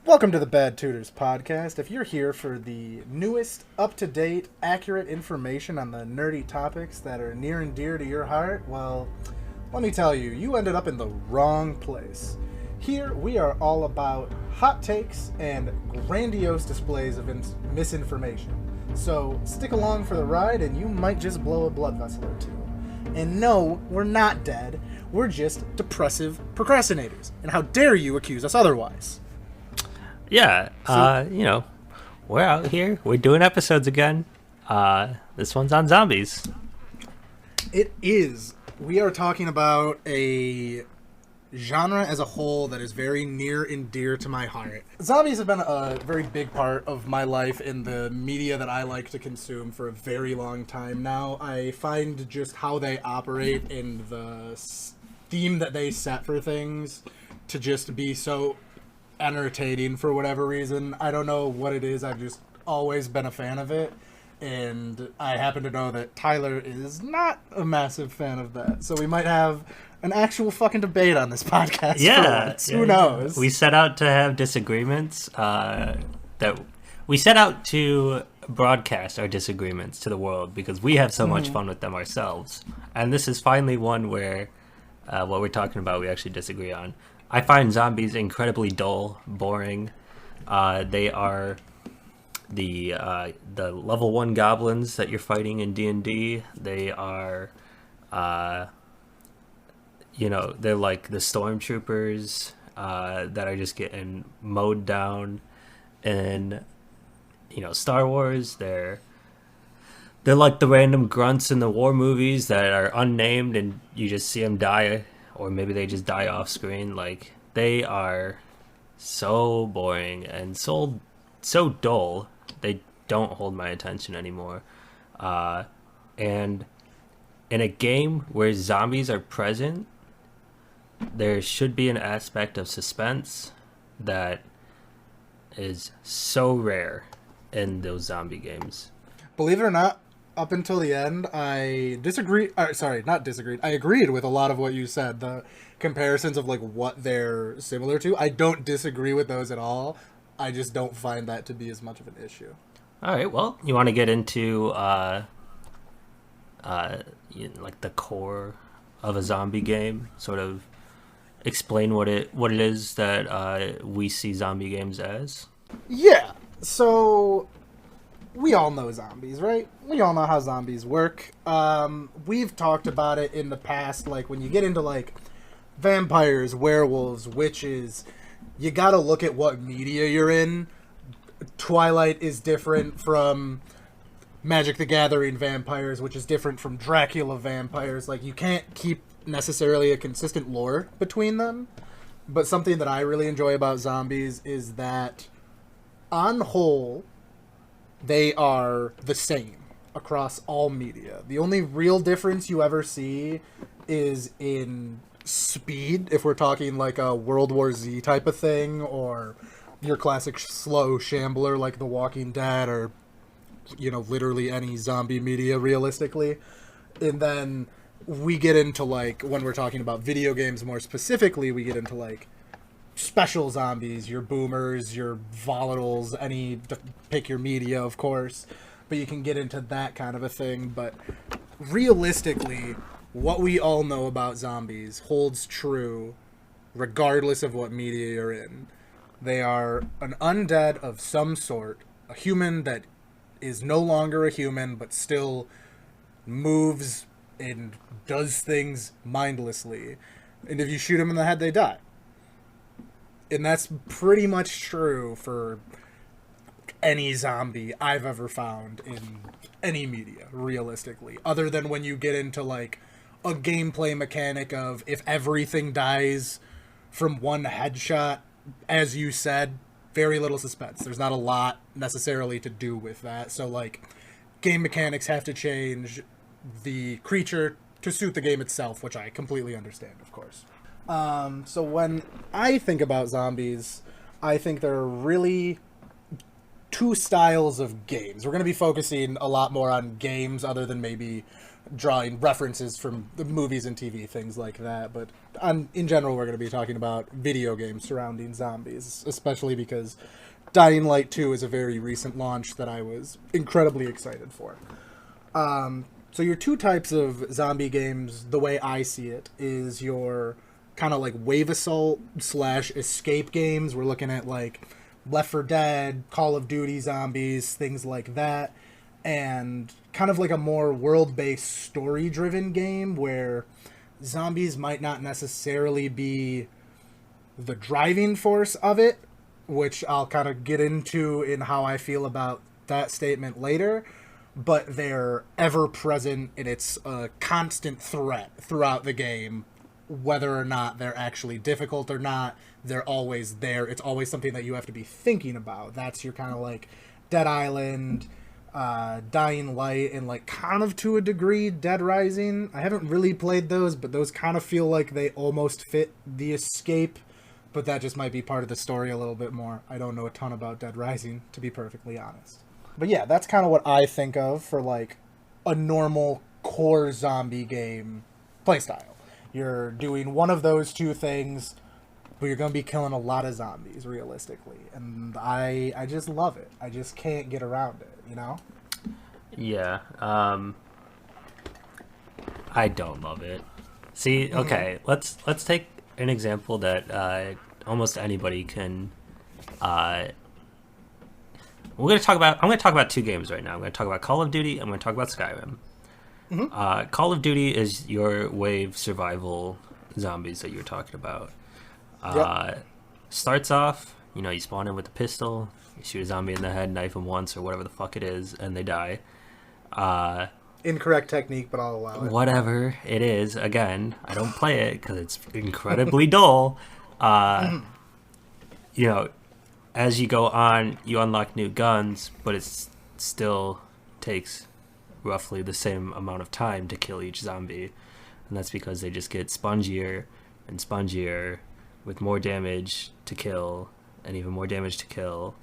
Welcome to the Bad Tutors podcast. If you're here for the newest, up-to-date, accurate information on the nerdy topics that are near and dear to your heart, well, let me tell you, you ended up in the wrong place. Here, we are all about hot takes and grandiose displays of misinformation. So, stick along for the ride and you might just blow a blood vessel or two. And no, we're not dead. We're just depressive procrastinators. And how dare you accuse us otherwise? Yeah, we're out here. We're doing episodes again. This one's on zombies. It is. We are talking about a genre as a whole that is very near and dear to my heart. Zombies have been a very big part of my life in the media that I like to consume for a very long time now. I find just how they operate and the theme that they set for things to just be so entertaining for whatever reason. I don't know what it is. I've just always been a fan of it. And I happen to know that Tyler is not a massive fan of that. So we might have an actual fucking debate on this podcast. Yeah. Who knows? We set out to have disagreements. That we set out to broadcast our disagreements to the world because we have so much fun with them ourselves. And this is finally one where what we're talking about we actually disagree on. I find zombies incredibly dull, boring. They are the level 1 goblins that you're fighting in D&D. They are, they're like the stormtroopers that are just getting mowed down. And Star Wars. They're like the random grunts in the war movies that are unnamed, and you just see them die. Or maybe they just die off screen. Like, they are so boring and so dull. They don't hold my attention anymore. And in a game where zombies are present, there should be an aspect of suspense that is so rare in those zombie games. Believe it or not, up until the end, I disagreed. Not disagreed. I agreed with a lot of what you said. The comparisons of like what they're similar to. I don't disagree with those at all. I just don't find that to be as much of an issue. All right. Well, you want to get into like the core of a zombie game? Sort of explain what it is that we see zombie games as. Yeah. So we all know zombies, right? We all know how zombies work. We've talked about it in the past, like when you get into like vampires, werewolves, witches, you gotta look at what media you're in. Twilight is different from Magic the Gathering vampires, which is different from Dracula vampires. Like, you can't keep necessarily a consistent lore between them. But something that I really enjoy about zombies is that, on whole, they are the same across all media. The only real difference you ever see is in speed, if we're talking like a World War Z type of thing, or your classic slow shambler like The Walking Dead, or, literally any zombie media realistically. And then we get into like, when we're talking about video games more specifically, we get into like special zombies, your boomers, your volatiles, pick your media, of course, but you can get into that kind of a thing. But realistically, what we all know about zombies holds true regardless of what media you're in. They are an undead of some sort, a human that is no longer a human but still moves and does things mindlessly, and if you shoot them in the head, they die. And that's pretty much true for any zombie I've ever found in any media, realistically. Other than when you get into, like, a gameplay mechanic of if everything dies from one headshot, as you said, very little suspense. There's not a lot necessarily to do with that. So, like, game mechanics have to change the creature to suit the game itself, which I completely understand, of course. So when I think about zombies, I think there are really two styles of games. We're going to be focusing a lot more on games other than maybe drawing references from the movies and TV, things like that. But in general, we're going to be talking about video games surrounding zombies, especially because Dying Light 2 is a very recent launch that I was incredibly excited for. So your two types of zombie games, the way I see it, is your kind of like wave assault / escape games. We're looking at like Left 4 Dead, Call of Duty zombies, things like that. And kind of like a more world-based story-driven game where zombies might not necessarily be the driving force of it, which I'll kind of get into in how I feel about that statement later, but they're ever present and it's a constant threat throughout the game, whether or not they're actually difficult or not. They're always there. It's always something that you have to be thinking about. That's your kind of like Dead Island, Dying Light, and like kind of to a degree Dead Rising. I haven't really played those, but those kind of feel like they almost fit the escape, but that just might be part of the story a little bit more. I don't know a ton about Dead Rising, to be perfectly honest. But yeah, that's kind of what I think of for like a normal core zombie game playstyle. You're doing one of those two things, but you're going to be killing a lot of zombies, realistically. And I just love it. I just can't get around it, you know? Yeah. I don't love it. See, okay, let's take an example that almost anybody can. I'm going to talk about two games right now. I'm going to talk about Call of Duty. I'm going to talk about Skyrim. Call of Duty is your wave survival zombies that you were talking about. Yep. Starts off, you spawn in with a pistol, you shoot a zombie in the head, knife them once or whatever the fuck it is, and they die. Incorrect technique, but I'll allow it. Whatever it is, again, I don't play it because it's incredibly dull. As you go on, you unlock new guns, but it still takes roughly the same amount of time to kill each zombie. And that's because they just get spongier and spongier with more damage to kill and even more damage to kill.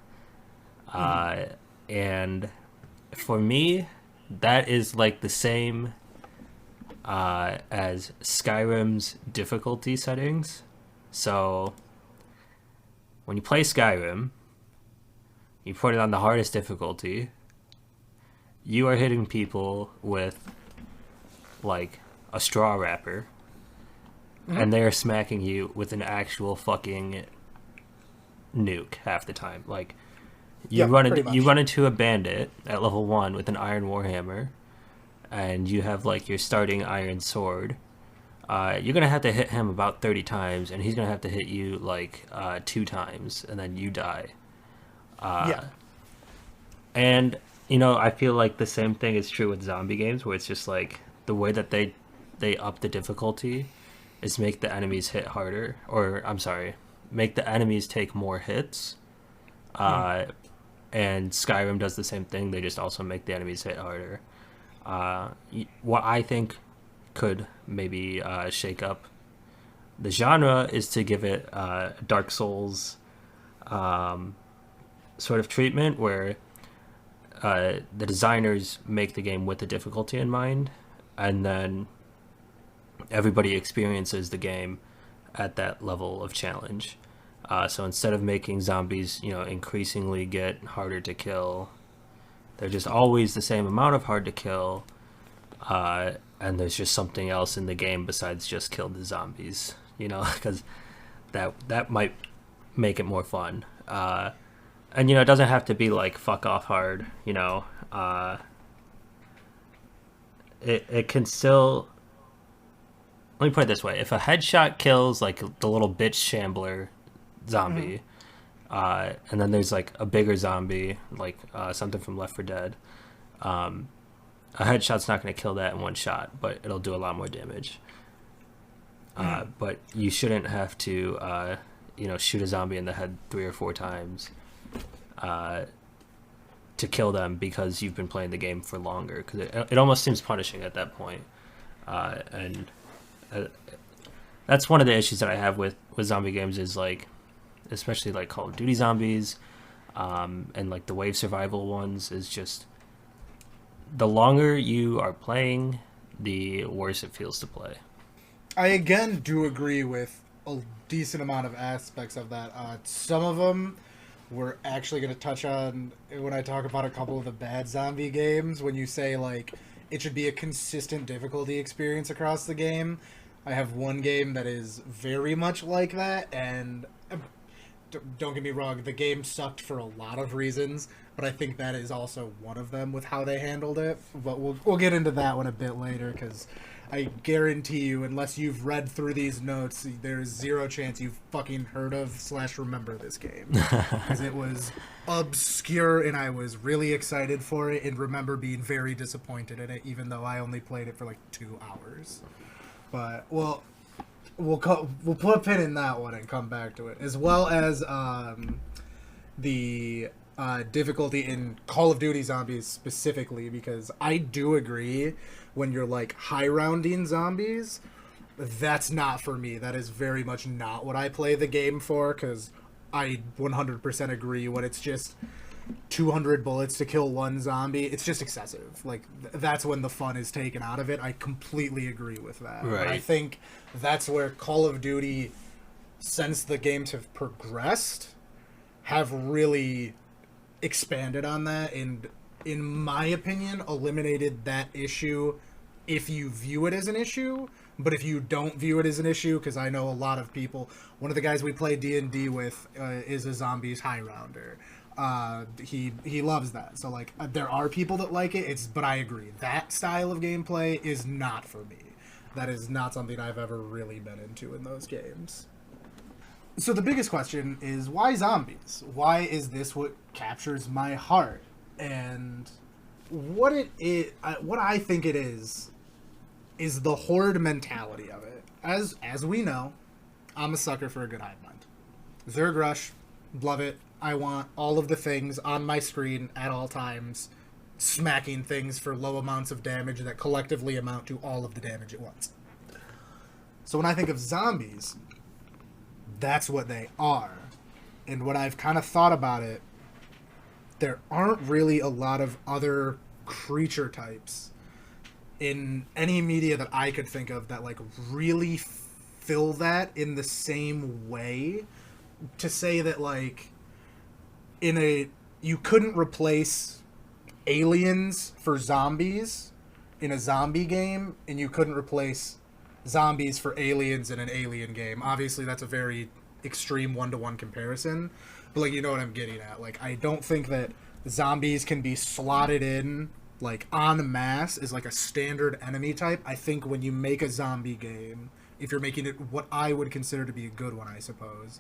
And for me, that is like the same as Skyrim's difficulty settings. So when you play Skyrim, you put it on the hardest difficulty, you are hitting people with like a straw wrapper, and they are smacking you with an actual fucking nuke half the time. Like you run into a bandit at level 1 with an iron warhammer, and you have like your starting iron sword. You're gonna have to hit him about 30 times, and he's gonna have to hit you like 2 times, and then you die. And I feel like the same thing is true with zombie games, where it's just like the way that they up the difficulty is make the enemies hit harder, or I'm sorry, make the enemies take more hits. And Skyrim does the same thing. They just also make the enemies hit harder. What I think could maybe shake up the genre is to give it Dark Souls sort of treatment, where the designers make the game with the difficulty in mind, and then everybody experiences the game at that level of challenge. So instead of making zombies, increasingly get harder to kill, they're just always the same amount of hard to kill, and there's just something else in the game besides just kill the zombies, because that might make it more fun. And it doesn't have to be like fuck off hard, it can still. Let me put it this way: if a headshot kills like the little bitch shambler zombie, and then there's like a bigger zombie, like something from Left 4 Dead, a headshot's not going to kill that in one shot, but it'll do a lot more damage. But you shouldn't have to, shoot a zombie in the head 3 or 4 times to kill them because you've been playing the game for longer, because it almost seems punishing at that point. And that's one of the issues that I have with zombie games, is like, especially like Call of Duty zombies, and like the wave survival ones, is just the longer you are playing the worse it feels to play. I again do agree with a decent amount of aspects of that. Some of them we're actually going to touch on when I talk about a couple of the bad zombie games. When you say like it should be a consistent difficulty experience across the game, I have one game that is very much like that, and don't get me wrong, the game sucked for a lot of reasons, but I think that is also one of them with how they handled it. But we'll get into that one a bit later, because I guarantee you, unless you've read through these notes, there's zero chance you've fucking heard of / remember this game. Because it was obscure, and I was really excited for it, and remember being very disappointed in it, even though I only played it for like 2 hours. But, well, we'll put a pin in that one and come back to it, as well as the difficulty in Call of Duty Zombies specifically, because I do agree when you're like high rounding zombies, that's not for me. That is very much not what I play the game for, because I 100% agree when it's just 200 bullets to kill one zombie, it's just excessive. Like, that's when the fun is taken out of it. I completely agree with that. Right. But I think that's where Call of Duty, since the games have progressed, have really expanded on that, and in my opinion eliminated that issue if you view it as an issue. But if you don't view it as an issue, because I know a lot of people, one of the guys we play D&D with is a zombies high rounder. He loves that. So like there are people that like it. But I agree, that style of gameplay is not for me. That is not something I've ever really been into in those games. So the biggest question is, why zombies? Why is this what captures my heart? And what I think it is the horde mentality of it. As we know, I'm a sucker for a good hive mind. Zerg Rush, love it. I want all of the things on my screen at all times, smacking things for low amounts of damage that collectively amount to all of the damage at once. So when I think of zombies, that's what they are. And when I've kind of thought about it, there aren't really a lot of other creature types in any media that I could think of that like really fill that in the same way, to say that like you couldn't replace aliens for zombies in a zombie game, and you couldn't replace zombies for aliens in an alien game. Obviously that's a very extreme one-to-one comparison, but like, you know what I'm getting at. Like, I don't think that zombies can be slotted in like en masse as like a standard enemy type. I think when you make a zombie game, if you're making it what I would consider to be a good one, I suppose,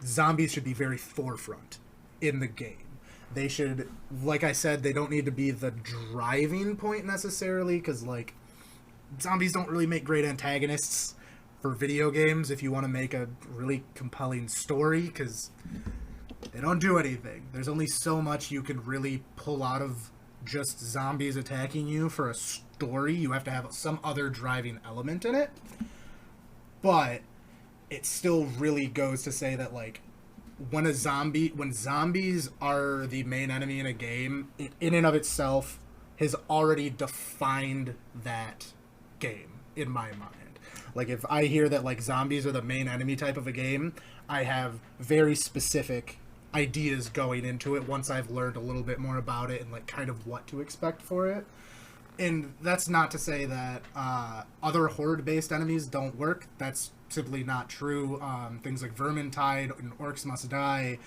zombies should be very forefront in the game. They should, like I said, they don't need to be the driving point necessarily, because like zombies don't really make great antagonists for video games if you want to make a really compelling story, because they don't do anything. There's only so much you can really pull out of just zombies attacking you for a story. You have to have some other driving element in it. But it still really goes to say that like when zombies are the main enemy in a game, it in and of itself has already defined that game in my mind. Like, if I hear that like zombies are the main enemy type of a game, I have very specific ideas going into it once I've learned a little bit more about it and like kind of what to expect for it. And that's not to say that other horde-based enemies don't work. That's simply not true. Things like Vermintide and Orcs Must Die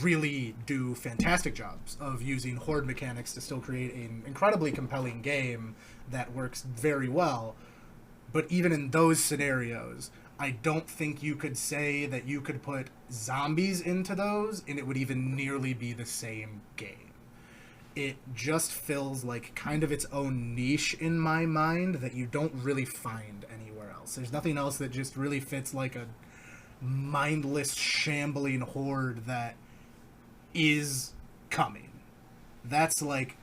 really do fantastic jobs of using horde mechanics to still create an incredibly compelling game that works very well. But even in those scenarios, I don't think you could say that you could put zombies into those and it would even nearly be the same game. It just fills like kind of its own niche in my mind that you don't really find anywhere else. There's nothing else that just really fits like a mindless, shambling horde that is coming. That's like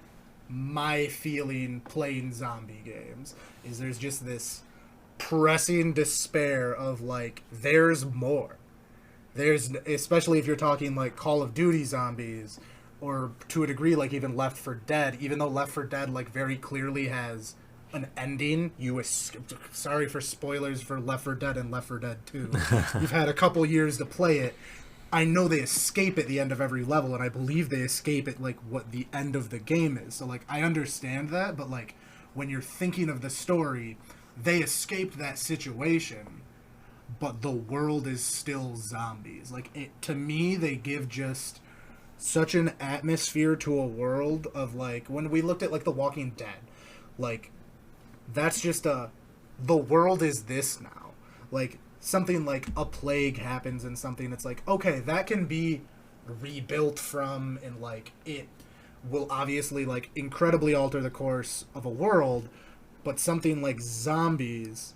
my feeling playing zombie games, is there's just this pressing despair of like, there's more. There's, especially if you're talking like Call of Duty zombies, or to a degree, like even Left 4 Dead, even though Left 4 Dead like very clearly has an ending. Sorry for spoilers for Left 4 Dead and Left 4 Dead 2. You've had a couple years to play it. I know they escape at the end of every level, and I believe they escape at like what the end of the game is. So like I understand that, but like when you're thinking of the story, they escaped that situation, but the world is still zombies. Like to me, they give just such an atmosphere to a world of like when we looked at like The Walking Dead, like that's just the world is this now. Like something like a plague happens and something that's like, okay, that can be rebuilt from, and like it will obviously like incredibly alter the course of a world, but something like zombies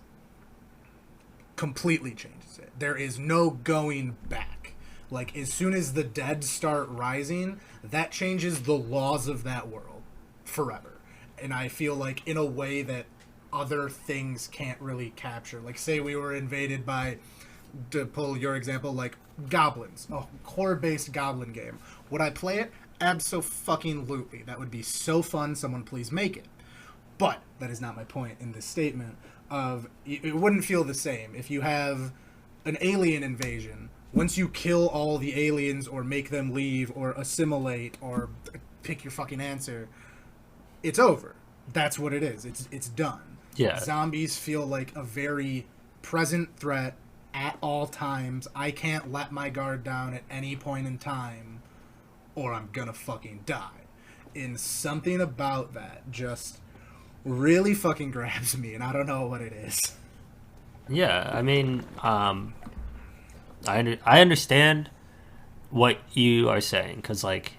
completely changes it. There is no going back. Like as soon as the dead start rising, that changes the laws of that world forever. And I feel like in a way that other things can't really capture. Like say we were invaded by, to pull your example, like goblins, a horror-based goblin game. Would I play it? Abso-fucking-lutely. That would be so fun. Someone please make it. But that is not my point in this statement. Of it wouldn't feel the same if you have an alien invasion. Once you kill all the aliens or make them leave or assimilate or pick your fucking answer, it's over. That's what it is. It's done. Yeah. Zombies feel like a very present threat at all times. I can't let my guard down at any point in time or I'm gonna fucking die. And something about that just really fucking grabs me, and I don't know what it is. Yeah, I mean, I understand what you are saying, because like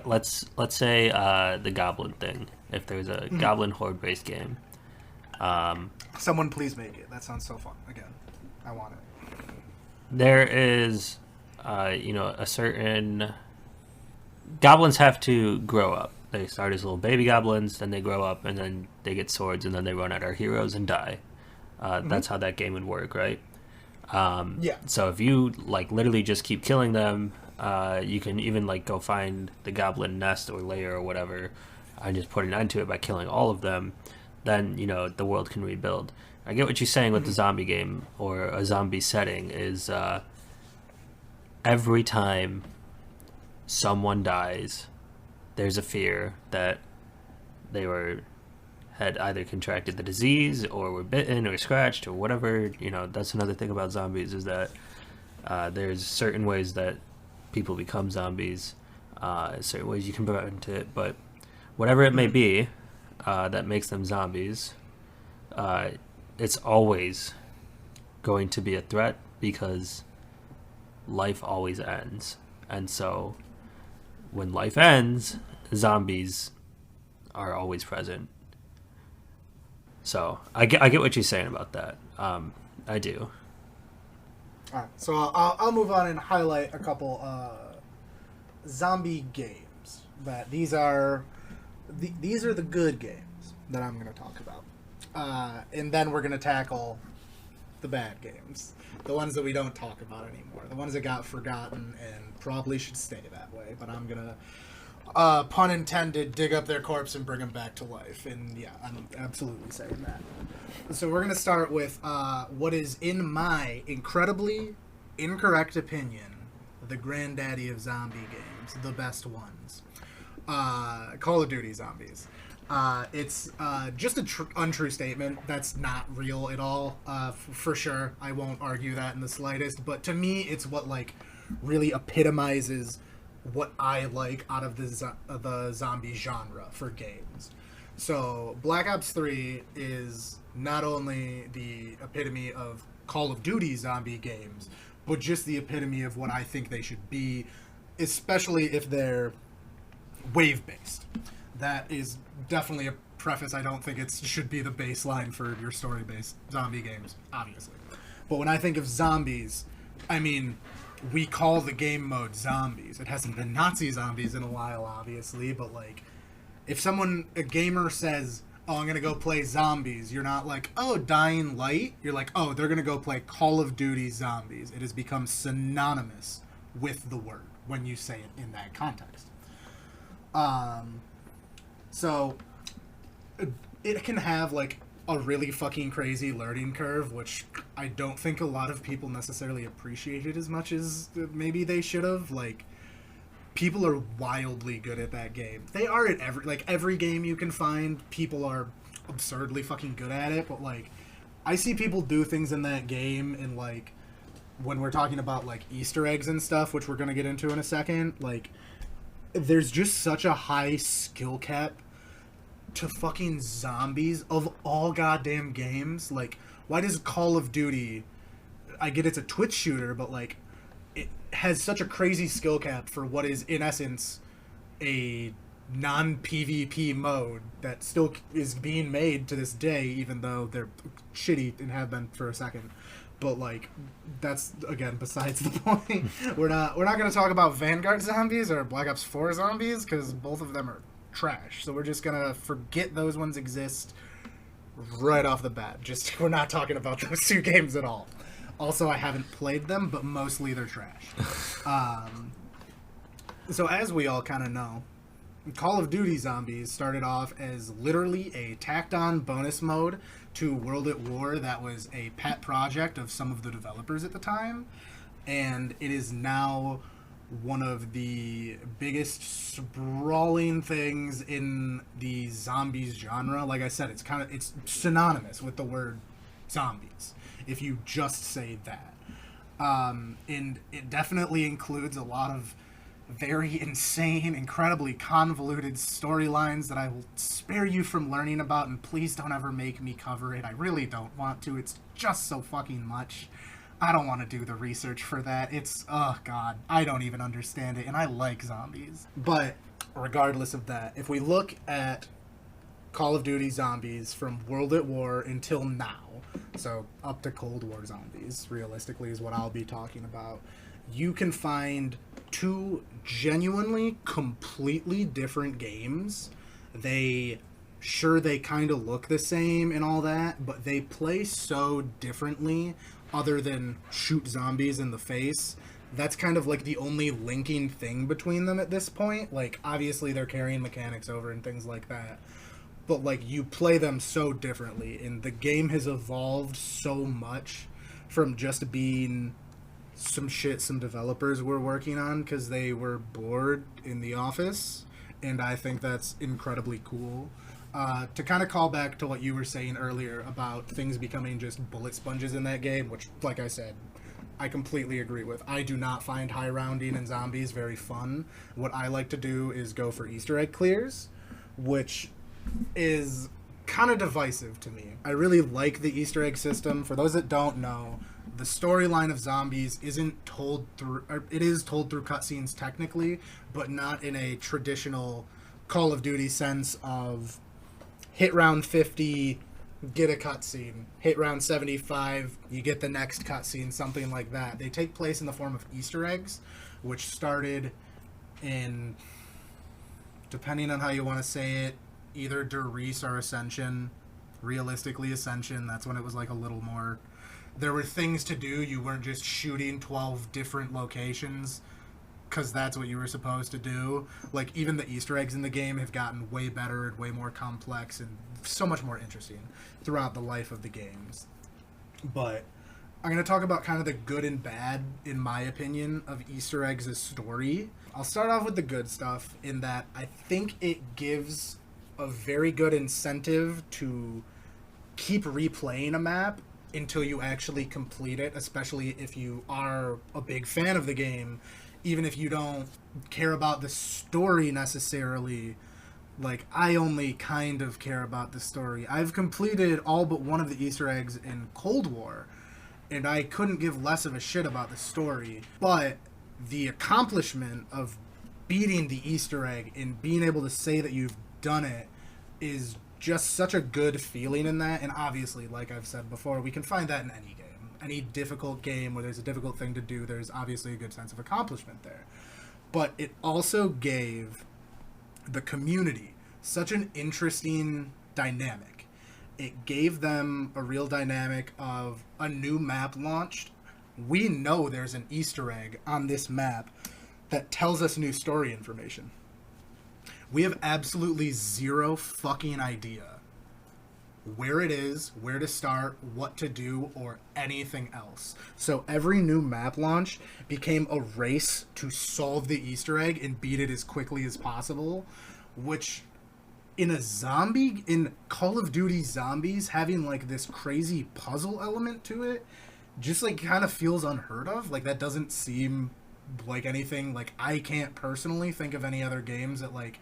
let's say the goblin thing. If there's a goblin horde based game, Someone please make it. That sounds so fun. Again, I want it. there is a certain goblins have to grow up. They start as little baby goblins, then they grow up, and then they get swords, and then they run at our heroes and die. That's how that game would work, right? Yeah. So if you like literally just keep killing them, you can even like go find the goblin nest or lair or whatever, and just put an end to it by killing all of them. Then the world can rebuild. I get what you're saying with the zombie game or a zombie setting is every time someone dies, there's a fear that they had either contracted the disease or were bitten or scratched or whatever. That's another thing about zombies is that there's certain ways that people become zombies, certain ways you can prevent it, but whatever it may be that makes them zombies, it's always going to be a threat because life always ends. And so when life ends, zombies are always present. So I get what you're saying about that. I do. All right, so I'll move on and highlight a couple zombie games. These are the good games that I'm going to talk about, and then we're going to tackle the bad games, the ones that we don't talk about anymore, the ones that got forgotten and probably should stay that way. But I'm gonna, pun intended, dig up their corpse and bring them back to life. And yeah, I'm absolutely saying that. So we're gonna start with what is, in my incredibly incorrect opinion, the granddaddy of zombie games, the best ones. Call of Duty Zombies. It's just an untrue statement. That's not real at all, for sure. I won't argue that in the slightest. But to me, it's what like really epitomizes what I like out of the zombie genre for games. So Black Ops 3 is not only the epitome of Call of Duty zombie games, but just the epitome of what I think they should be, especially if they're wave-based. That is definitely a preface. I don't think it should be the baseline for your story-based zombie games, obviously. But when I think of zombies, I mean, we call the game mode zombies. It hasn't been Nazi zombies in a while, obviously, but like, if a gamer says, oh, I'm going to go play zombies, you're not like, oh, Dying Light. You're like, oh, they're going to go play Call of Duty Zombies. It has become synonymous with the word when you say it in that context. Um, so it can have like a really fucking crazy learning curve, which I don't think a lot of people necessarily appreciated as much as maybe they should have. Like, people are wildly good at that game. They are at every game you can find. People are absurdly fucking good at it, but like, I see people do things in that game, and like, when we're talking about like Easter eggs and stuff, which we're gonna get into in a second, like, there's just such a high skill cap to fucking zombies of all goddamn games. Like, why does Call of Duty? I get it's a Twitch shooter, but like, it has such a crazy skill cap for what is in essence a non-PvP mode that still is being made to this day, even though they're shitty and have been for a second. But like, that's again besides the point. We're not going to talk about Vanguard zombies or Black Ops 4 zombies because both of them are trash. So we're just gonna forget those ones exist right off the bat. Just we're not talking about those two games at all. Also, I haven't played them, but mostly they're trash. So as we all kind of know, Call of Duty Zombies started off as literally a tacked-on bonus mode to World at War that was a pet project of some of the developers at the time, and it is now one of the biggest sprawling things in the zombies genre. Like I said, it's synonymous with the word zombies if you just say that. And it definitely includes a lot of very insane, incredibly convoluted storylines that I will spare you from learning about, and please don't ever make me cover it. I really don't want to. It's just so fucking much. I don't want to do the research for that. It's, oh god, I don't even understand it, and I like zombies. But regardless of that, if we look at Call of Duty Zombies from World at War until now, so up to Cold War Zombies, realistically, is what I'll be talking about, you can find two genuinely completely different games. They kind of look the same and all that, but they play so differently other than shoot zombies in the face. That's kind of like the only linking thing between them at this point. Like, obviously they're carrying mechanics over and things like that, but like, you play them so differently, and the game has evolved so much from just being some shit some developers were working on because they were bored in the office, and I think that's incredibly cool. To kind of call back to what you were saying earlier about things becoming just bullet sponges in that game, which, like I said, I completely agree with. I do not find high rounding in zombies very fun. What I like to do is go for Easter egg clears, which is kind of divisive to me. I really like the Easter egg system. For those that don't know, the storyline of zombies isn't told through, or it is told through cutscenes technically, but not in a traditional Call of Duty sense of hit round 50, get a cutscene. Hit round 75, you get the next cutscene, something like that. They take place in the form of Easter eggs, which started in, depending on how you want to say it, either Derice or Ascension. Realistically, Ascension, that's when it was like a little more... There were things to do. You weren't just shooting 12 different locations because that's what you were supposed to do. Like, even the Easter eggs in the game have gotten way better and way more complex and so much more interesting throughout the life of the games. But I'm going to talk about kind of the good and bad, in my opinion, of Easter eggs as story. I'll start off with the good stuff in that I think it gives a very good incentive to keep replaying a map until you actually complete it, especially if you are a big fan of the game. Even if you don't care about the story necessarily, like, I only kind of care about the story. I've completed all but one of the Easter eggs in Cold War, and I couldn't give less of a shit about the story. But the accomplishment of beating the Easter egg and being able to say that you've done it is just such a good feeling in that. And obviously, like I've said before, we can find that in any game. Any difficult game where there's a difficult thing to do, there's obviously a good sense of accomplishment there. But it also gave the community such an interesting dynamic. It gave them a real dynamic of a new map launched. We know there's an Easter egg on this map that tells us new story information. We have absolutely zero fucking idea where it is, where to start, what to do, or anything else. So every new map launch became a race to solve the Easter egg and beat it as quickly as possible, which in Call of Duty Zombies, having like this crazy puzzle element to it just like kind of feels unheard of. Like that doesn't seem like anything. Like I can't personally think of any other games that like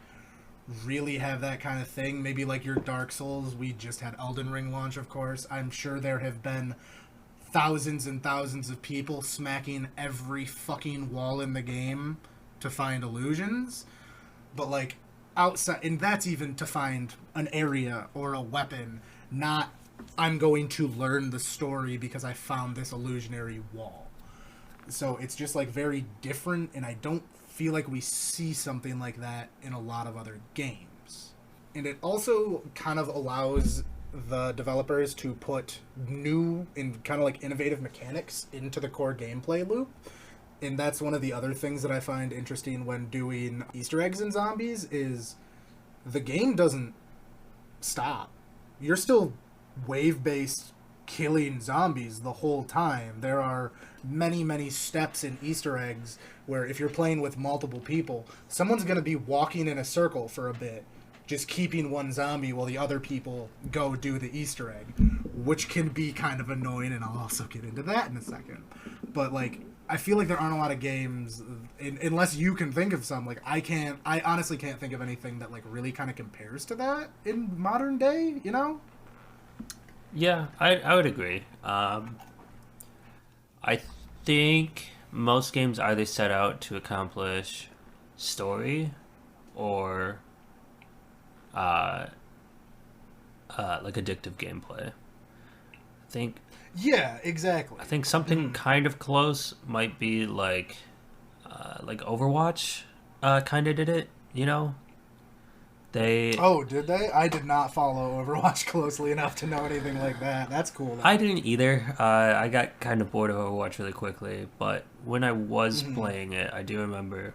really have that kind of thing. Maybe like your Dark Souls. We just had Elden Ring launch, of course. I'm sure there have been thousands and thousands of people smacking every fucking wall in the game to find illusions. But like outside, and that's even to find an area or a weapon, not I'm going to learn the story because I found this illusionary wall. So it's just like very different, and I don't feel like we see something like that in a lot of other games. And it also kind of allows the developers to put new and kind of like innovative mechanics into the core gameplay loop. And that's one of the other things that I find interesting when doing Easter eggs in Zombies is the game doesn't stop. You're still wave-based killing zombies the whole time. There are many, many steps in Easter eggs where if you're playing with multiple people, someone's going to be walking in a circle for a bit, just keeping one zombie while the other people go do the Easter egg, which can be kind of annoying, and I'll also get into that in a second. But, like, I feel like there aren't a lot of games, unless you can think of some, like, I honestly can't think of anything that, like, really kind of compares to that in modern day, you know? Yeah, I would agree. I think most games either set out to accomplish story or like addictive gameplay. Yeah, exactly. I think something kind of close might be like Overwatch kind of did it, you know? Did they? I did not follow Overwatch closely enough to know anything like that. That's cool, though. I didn't either. I got kind of bored of Overwatch really quickly, but when I was playing it, I do remember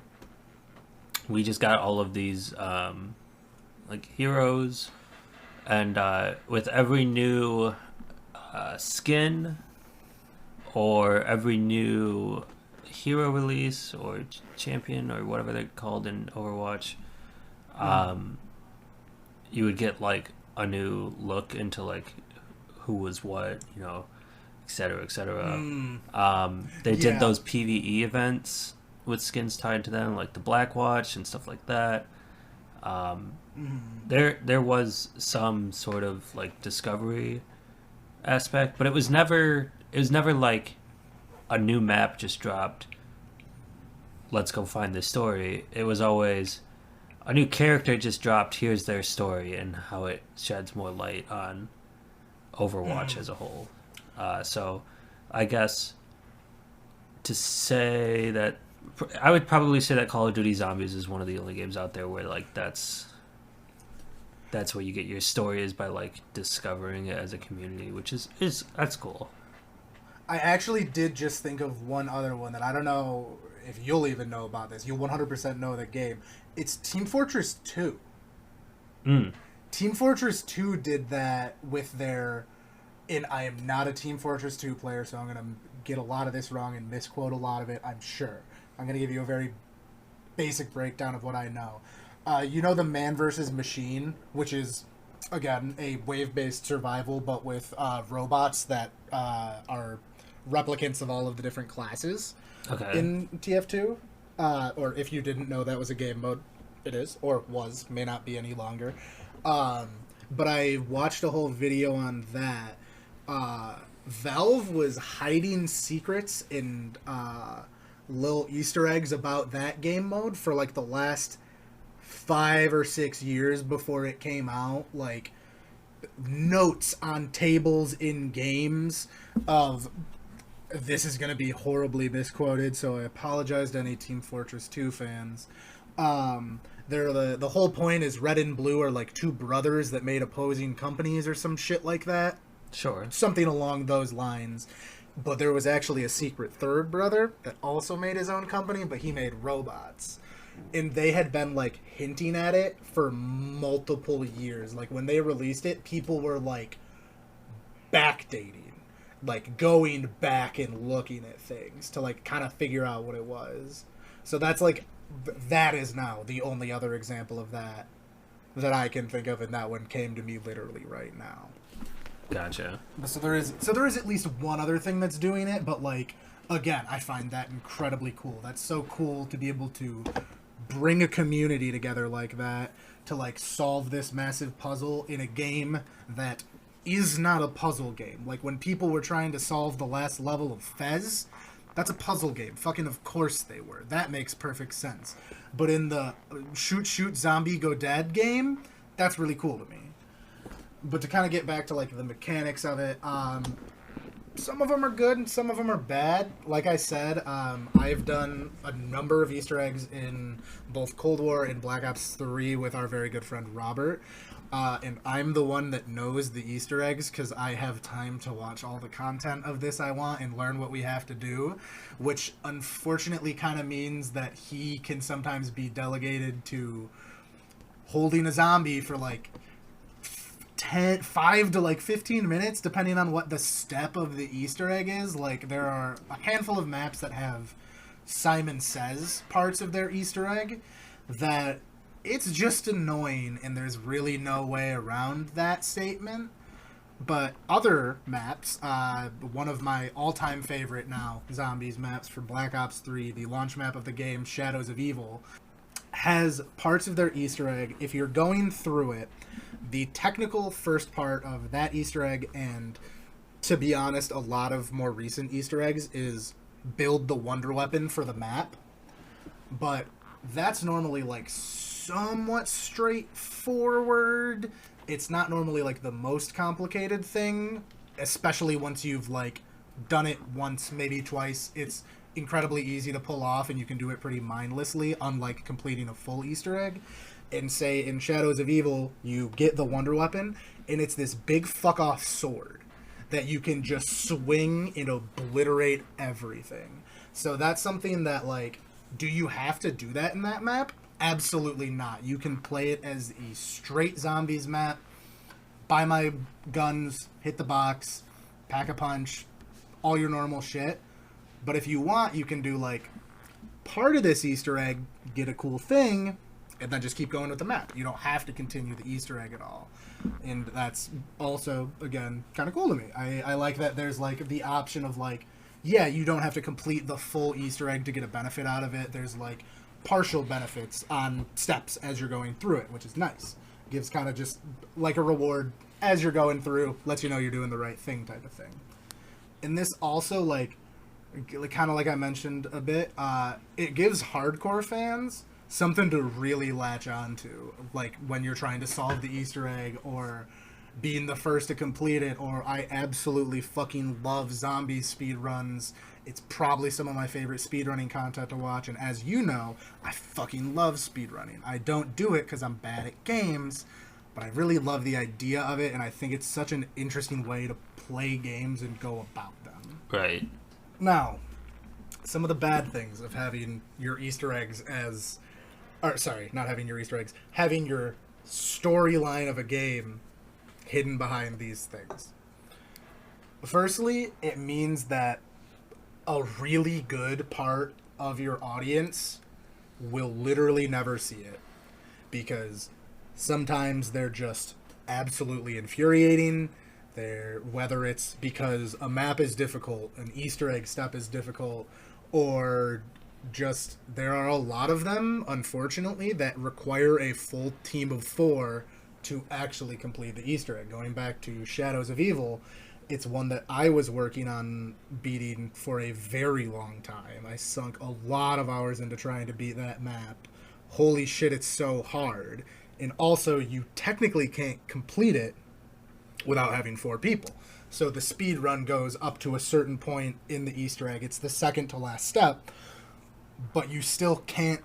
we just got all of these like heroes, and with every new skin or every new hero release or champion or whatever they're called in Overwatch, you would get like a new look into like who was what, you know, et cetera, et cetera. They did those PvE events with skins tied to them, like the Black Watch and stuff like that. There was some sort of like discovery aspect, but it was never like a new map just dropped. Let's go find this story. It was always a new character just dropped. Here's their story and how it sheds more light on Overwatch as a whole. So I guess to say that, I would probably say that Call of Duty Zombies is one of the only games out there where like that's where you get your story, is by like discovering it as a community, which is that's cool. I actually did just think of one other one that I don't know if you'll even know about this. You'll 100% know the game. It's Team Fortress 2. Team Fortress 2 did that with their... And I am not a Team Fortress 2 player, so I'm going to get a lot of this wrong and misquote a lot of it, I'm sure. I'm going to give you a very basic breakdown of what I know. You know the Man vs. Machine, which is, again, a wave-based survival, but with robots that are replicants of all of the different classes in TF2. Or if you didn't know that was a game mode, it is, or was, may not be any longer. But I watched a whole video on that. Valve was hiding secrets and little Easter eggs about that game mode for like the last 5 or 6 years before it came out. Like notes on tables in games of... This is going to be horribly misquoted, so I apologize to any Team Fortress 2 fans. The whole point is Red and Blue are like two brothers that made opposing companies or some shit like that. Sure. Something along those lines. But there was actually a secret third brother that also made his own company, but he made robots. and they had been like hinting at it for multiple years. Like when they released it, people were like backdating, like going back and looking at things to like kind of figure out what it was. So that's like that is now the only other example of that that I can think of, and that one came to me literally right now. Gotcha. So there is at least one other thing that's doing it, but like again, I find that incredibly cool. That's so cool to be able to bring a community together like that to like solve this massive puzzle in a game that is not a puzzle game. Like when people were trying to solve the last level of Fez, that's a puzzle game. Fucking of course they were. That makes perfect sense. But in the shoot zombie go dead game, that's really cool to me. But to kind of get back to like the mechanics of it, some of them are good and some of them are bad. Like I said, I've done a number of Easter eggs in both Cold War and Black Ops 3 with our very good friend Robert. And I'm the one that knows the Easter eggs because I have time to watch all the content of this I want and learn what we have to do, which unfortunately kind of means that he can sometimes be delegated to holding a zombie for like 5 to like 15 minutes, depending on what the step of the Easter egg is. Like there are a handful of maps that have Simon Says parts of their Easter egg that it's just annoying, and there's really no way around that statement. But other maps, one of my all-time favorite now zombies maps for Black Ops 3, the launch map of the game, Shadows of Evil, has parts of their Easter egg. If you're going through it, the technical first part of that Easter egg, and to be honest, a lot of more recent Easter eggs, is build the wonder weapon for the map. But that's normally like somewhat straightforward. It's not normally like the most complicated thing, especially once you've like done it once, maybe twice. It's incredibly easy to pull off, and you can do it pretty mindlessly, unlike completing a full Easter egg. And say in Shadows of Evil, you get the wonder weapon, and it's this big fuck off sword that you can just swing and obliterate everything. So that's something that, like, do you have to do that in that map? Absolutely not. You can play it as a straight zombies map, buy my guns, hit the box, pack a punch, all your normal shit. But if you want, you can do like part of this Easter egg, get a cool thing, and then just keep going with the map. You don't have to continue the Easter egg at all. And that's also, again, kind of cool to me. I like that there's like the option of like, yeah, you don't have to complete the full Easter egg to get a benefit out of it. There's like partial benefits on steps as you're going through it, which is nice. Gives kind of just like a reward as you're going through, lets you know you're doing the right thing type of thing. And this also, like kind of like I mentioned a bit, it gives hardcore fans something to really latch on to, like when you're trying to solve the Easter egg or being the first to complete it. Or I absolutely fucking love zombie speed runs. It's probably some of my favorite speedrunning content to watch, and as you know, I fucking love speedrunning. I don't do it because I'm bad at games, but I really love the idea of it, and I think it's such an interesting way to play games and go about them. Right. Now, some of the bad things of having your Easter eggs as... Or, sorry, not having your Easter eggs. Having your storyline of a game hidden behind these things. Firstly, it means that a really good part of your audience will literally never see it. Because sometimes they're just absolutely infuriating. Whether it's because a map is difficult, an Easter egg step is difficult, or just there are a lot of them, unfortunately, that require a full team of 4 to actually complete the Easter egg. Going back to Shadows of Evil, it's one that I was working on beating for a very long time. I sunk a lot of hours into trying to beat that map. Holy shit, it's so hard. And also, you technically can't complete it without having 4 people. So the speed run goes up to a certain point in the Easter egg. It's the second to last step, but you still can't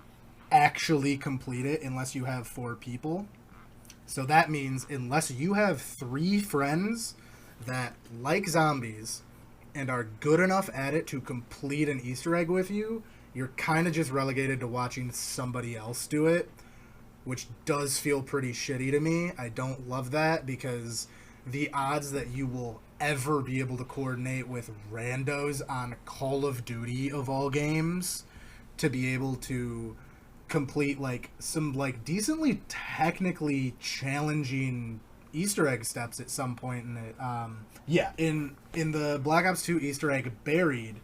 actually complete it unless you have 4 people. So that means unless you have 3 friends that like zombies and are good enough at it to complete an Easter egg with you, you're kind of just relegated to watching somebody else do it, which does feel pretty shitty to me. I don't love that because the odds that you will ever be able to coordinate with randos on Call of Duty of all games to be able to complete like some like decently technically challenging Easter egg steps at some point in it. Yeah, in the Black Ops 2 Easter egg Buried,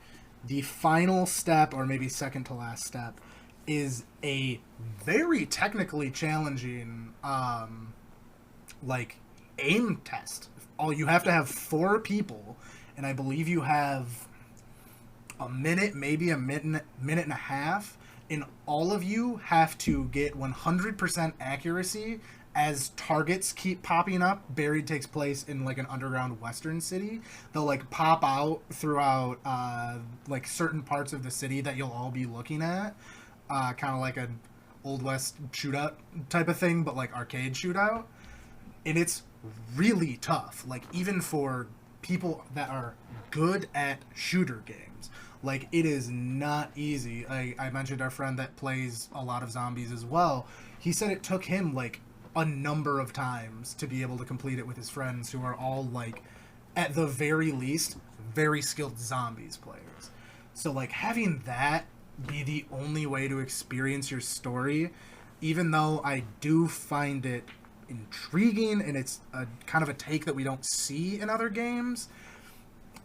the final step, or maybe second to last step, is a very technically challenging like aim test. All you have to have 4 people, and I believe you have a minute, maybe a minute and a half, and all of you have to get 100% accuracy as targets keep popping up. Buried takes place in like an underground western city. They'll like pop out throughout like certain parts of the city that you'll all be looking at, kind of like an old west shootout type of thing, but like arcade shootout. And it's really tough, like even for people that are good at shooter games. Like, it is not easy. I mentioned our friend that plays a lot of zombies as well. He said it took him like a number of times to be able to complete it with his friends, who are all like, at the very least, very skilled zombies players. So like having that be the only way to experience your story, even though I do find it intriguing and it's a kind of a take that we don't see in other games,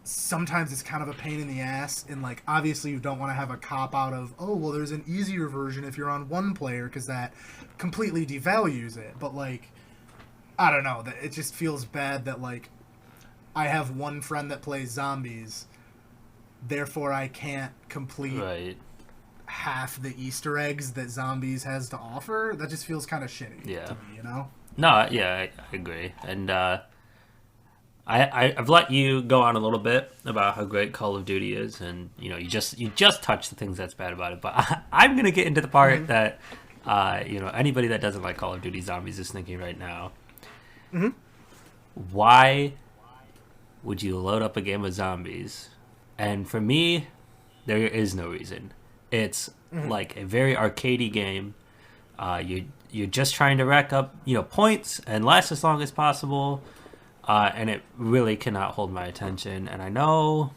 sometimes it's kind of a pain in the ass. And like, obviously you don't want to have a cop out of, oh well, there's an easier version if you're on one player, because that completely devalues it. But like, I don't know, that it just feels bad that like I have one friend that plays zombies, therefore I can't complete half the Easter eggs that zombies has to offer. That just feels kind of shitty to me, you know? No, yeah, I agree. And I've let you go on a little bit about how great Call of Duty is, and you know, you just touched the things that's bad about it. But I'm gonna get into the part that you know, anybody that doesn't like Call of Duty Zombies is thinking right now. Why would you load up a game of zombies? And for me, there is no reason. It's like a very arcadey game. You're just trying to rack up, you know, points and last as long as possible. And it really cannot hold my attention. And I know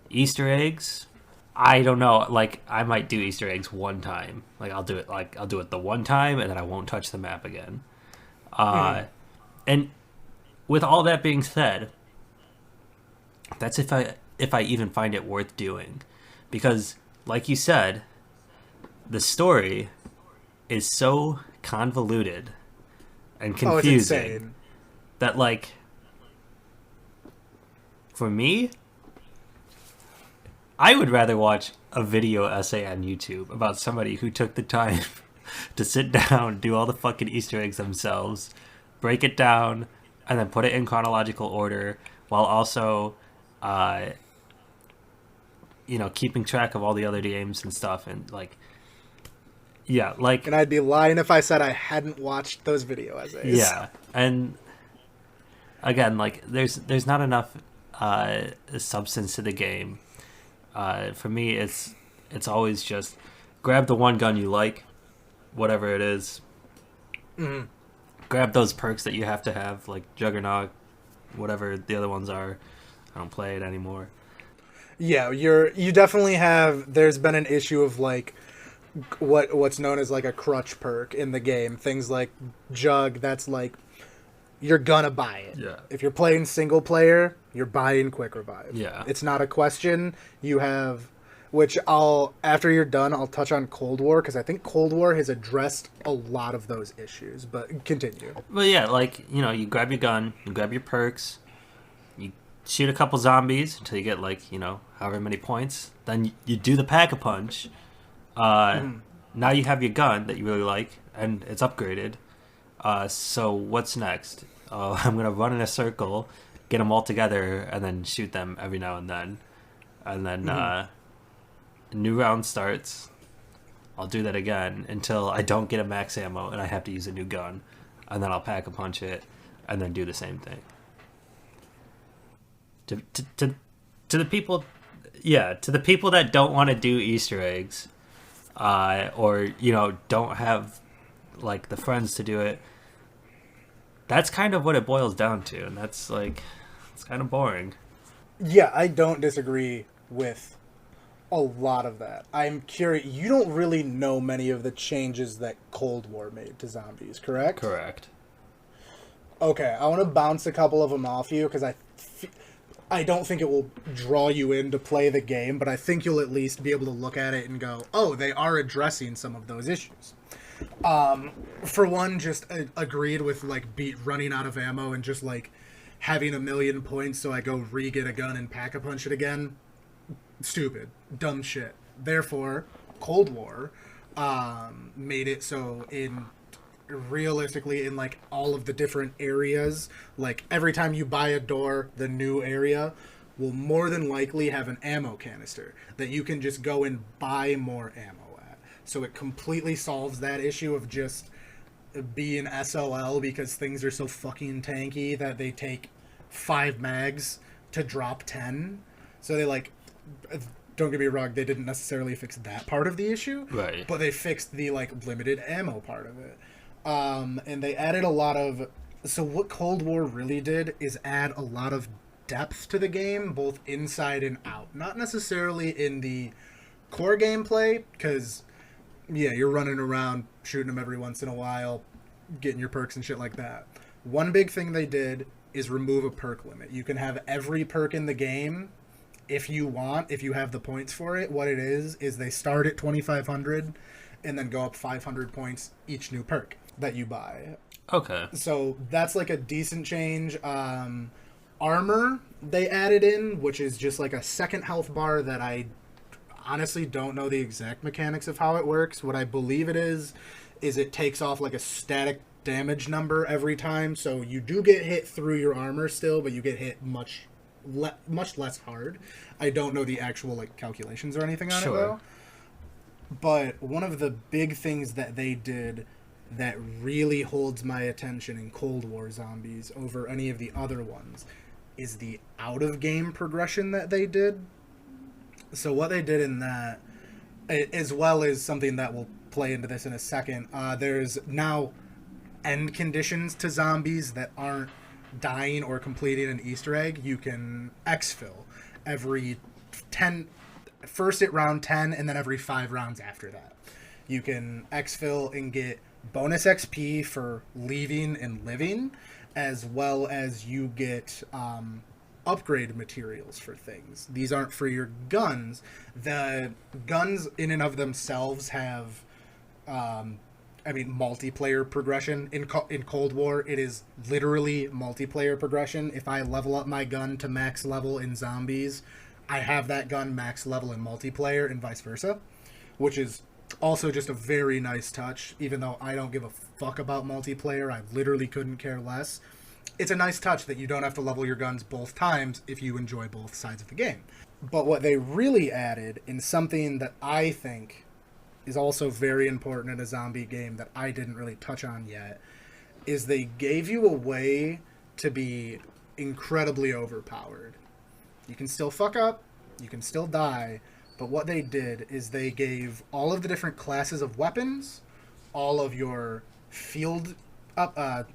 Easter eggs, I don't know, like I might do Easter eggs one time. I'll do it the one time and then I won't touch the map again. And with all that being said, that's if I even find it worth doing. Because like you said, the story is so convoluted and confusing that, like, for me, I would rather watch a video essay on YouTube about somebody who took the time to sit down, do all the fucking Easter eggs themselves, break it down, and then put it in chronological order, while also, you know, keeping track of all the other games and stuff, and like, yeah, like, and I'd be lying if I said I hadn't watched those video essays. Yeah, and again, like, there's not enough substance to the game. For me, it's always just grab the one gun you like, whatever it is. Grab those perks that you have to have, like Juggernaut, whatever the other ones are. I don't play it anymore. Yeah, you definitely have. There's been an issue of like what's known as like a crutch perk in the game. Things like Jug, that's like, you're gonna buy it. Yeah. If you're playing single player, you're buying Quick Revive. Yeah. It's not a question. You have, which after you're done, I'll touch on Cold War, because I think Cold War has addressed a lot of those issues. But continue. Well, yeah, like, you know, you grab your gun, you grab your perks, you shoot a couple zombies until you get, like, you know, however many points. Then you do the Pack-a-Punch. Now you have your gun that you really like, and it's upgraded. So what's next? I'm going to run in a circle, get them all together, and then shoot them every now and then. And then a new round starts. I'll do that again until I don't get a max ammo and I have to use a new gun. And then I'll Pack-a-Punch it, and then do the same thing. To the people yeah, to the people that don't want to do Easter eggs, or don't have like the friends to do it, that's kind of what it boils down to, and that's like it's kind of boring. Yeah, I don't disagree with a lot of that. I'm curious. You don't really know many of the changes that Cold War made to zombies, correct? Correct. Okay, I want to bounce a couple of them off you because I don't think it will draw you in to play the game, but I think you'll at least be able to look at it and go, oh, they are addressing some of those issues. For one, just agreed with like beat running out of ammo and just like having 1,000,000 points so I go re-get a gun and pack-a-punch it again. Stupid. Dumb shit. Therefore, Cold War made it so realistically in like all of the different areas, like every time you buy a door, the new area will more than likely have an ammo canister that you can just go and buy more ammo at. So it completely solves that issue of just being SOL because things are so fucking tanky that they take 5 mags to drop 10. So they like, don't get me wrong, they didn't necessarily fix that part of the issue, Right. but they fixed the like limited ammo part of it. And they added a lot of... So what Cold War really did is add a lot of depth to the game, both inside and out. Not necessarily in the core gameplay, because, yeah, you're running around, shooting them every once in a while, getting your perks and shit like that. One big thing they did is remove a perk limit. You can have every perk in the game if you want, if you have the points for it. What it is they start at 2,500 and then go up 500 points each new perk that you buy. Okay. So that's like a decent change. Armor they added in, which is just like a second health bar that I honestly don't know the exact mechanics of how it works. What I believe it is it takes off like a static damage number every time. So you do get hit through your armor still, but you get hit much less hard. I don't know the actual like calculations or anything on it though. But one of the big things that they did that really holds my attention in Cold War Zombies over any of the other ones is the out-of-game progression that they did. So what they did in that, as well as something that will play into this in a second, there's now end conditions to zombies that aren't dying or completing an Easter egg. You can exfil every 10... First at round 10, and then every 5 rounds after that. You can exfil and get bonus XP for leaving and living, as well as you get upgrade materials for things. These aren't for your guns. The guns in and of themselves have, multiplayer progression. In Cold War, it is literally multiplayer progression. If I level up my gun to max level in zombies, I have that gun max level in multiplayer and vice versa, which is also just a very nice touch. Even though I don't give a fuck about multiplayer, I literally couldn't care less. It's a nice touch that you don't have to level your guns both times if you enjoy both sides of the game. But what they really added in something that I think is also very important in a zombie game that I didn't really touch on yet is they gave you a way to be incredibly overpowered. You can still fuck up, you can still die, but what they did is they gave all of the different classes of weapons, all of your field what are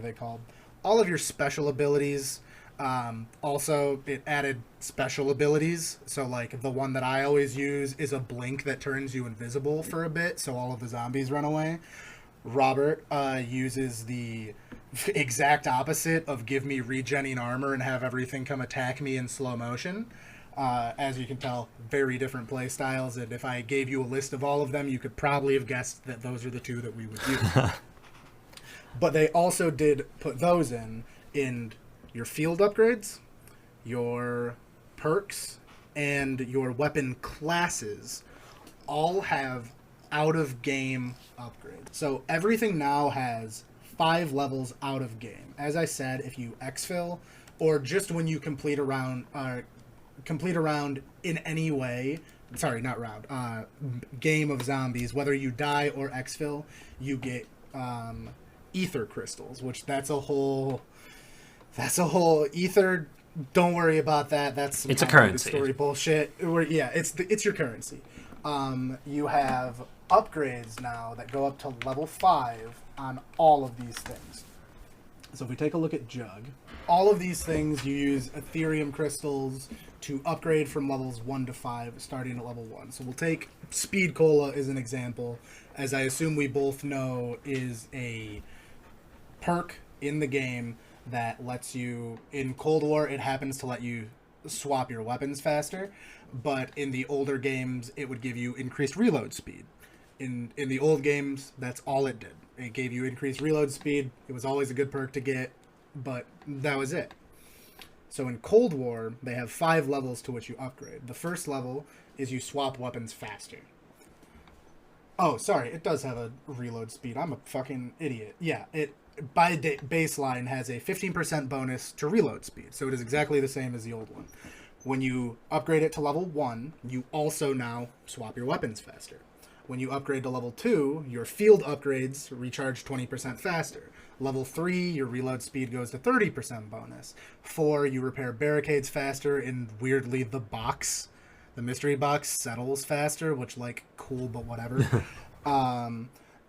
they called? All of your special abilities. Also, it added special abilities. So, like, the one that I always use is a blink that turns you invisible for a bit, so all of the zombies run away. Robert uses the exact opposite of give me regenning armor and have everything come attack me in slow motion. As you can tell, very different play styles, and if I gave you a list of all of them, you could probably have guessed that those are the two that we would use. But they also did put those in your field upgrades, your perks, and your weapon classes all have out-of-game upgrades. So everything now has 5 levels out of game. As I said, if you exfil, or just when you complete a round in any way, sorry, not round, game of zombies, whether you die or exfil, you get ether crystals, which that's a whole ether Don't worry about that. That's some It's a convoluted currency. story bullshit. Yeah, it's your currency. You have upgrades now that go up to level 5 on all of these things. So if we take a look at Jug, all of these things you use Ethereum crystals to upgrade from levels 1 to 5, starting at level 1. So we'll take Speed Cola as an example, as I assume we both know is a perk in the game that lets you, in Cold War, it happens to let you swap your weapons faster, but in the older games, it would give you increased reload speed. In the old games, that's all it did. It gave you increased reload speed. It was always a good perk to get, but that was it. So in Cold War, they have 5 levels to which you upgrade. The first level is you swap weapons faster. Oh, sorry, it does have a reload speed. I'm a fucking idiot. Yeah, it by baseline has a 15% bonus to reload speed, so it is exactly the same as the old one. When you upgrade it to level 1, you also now swap your weapons faster. When you upgrade to level 2, your field upgrades recharge 20% faster. Level 3, your reload speed goes to 30% bonus. 4, you repair barricades faster, and weirdly, the mystery box settles faster, which, like, cool, but whatever.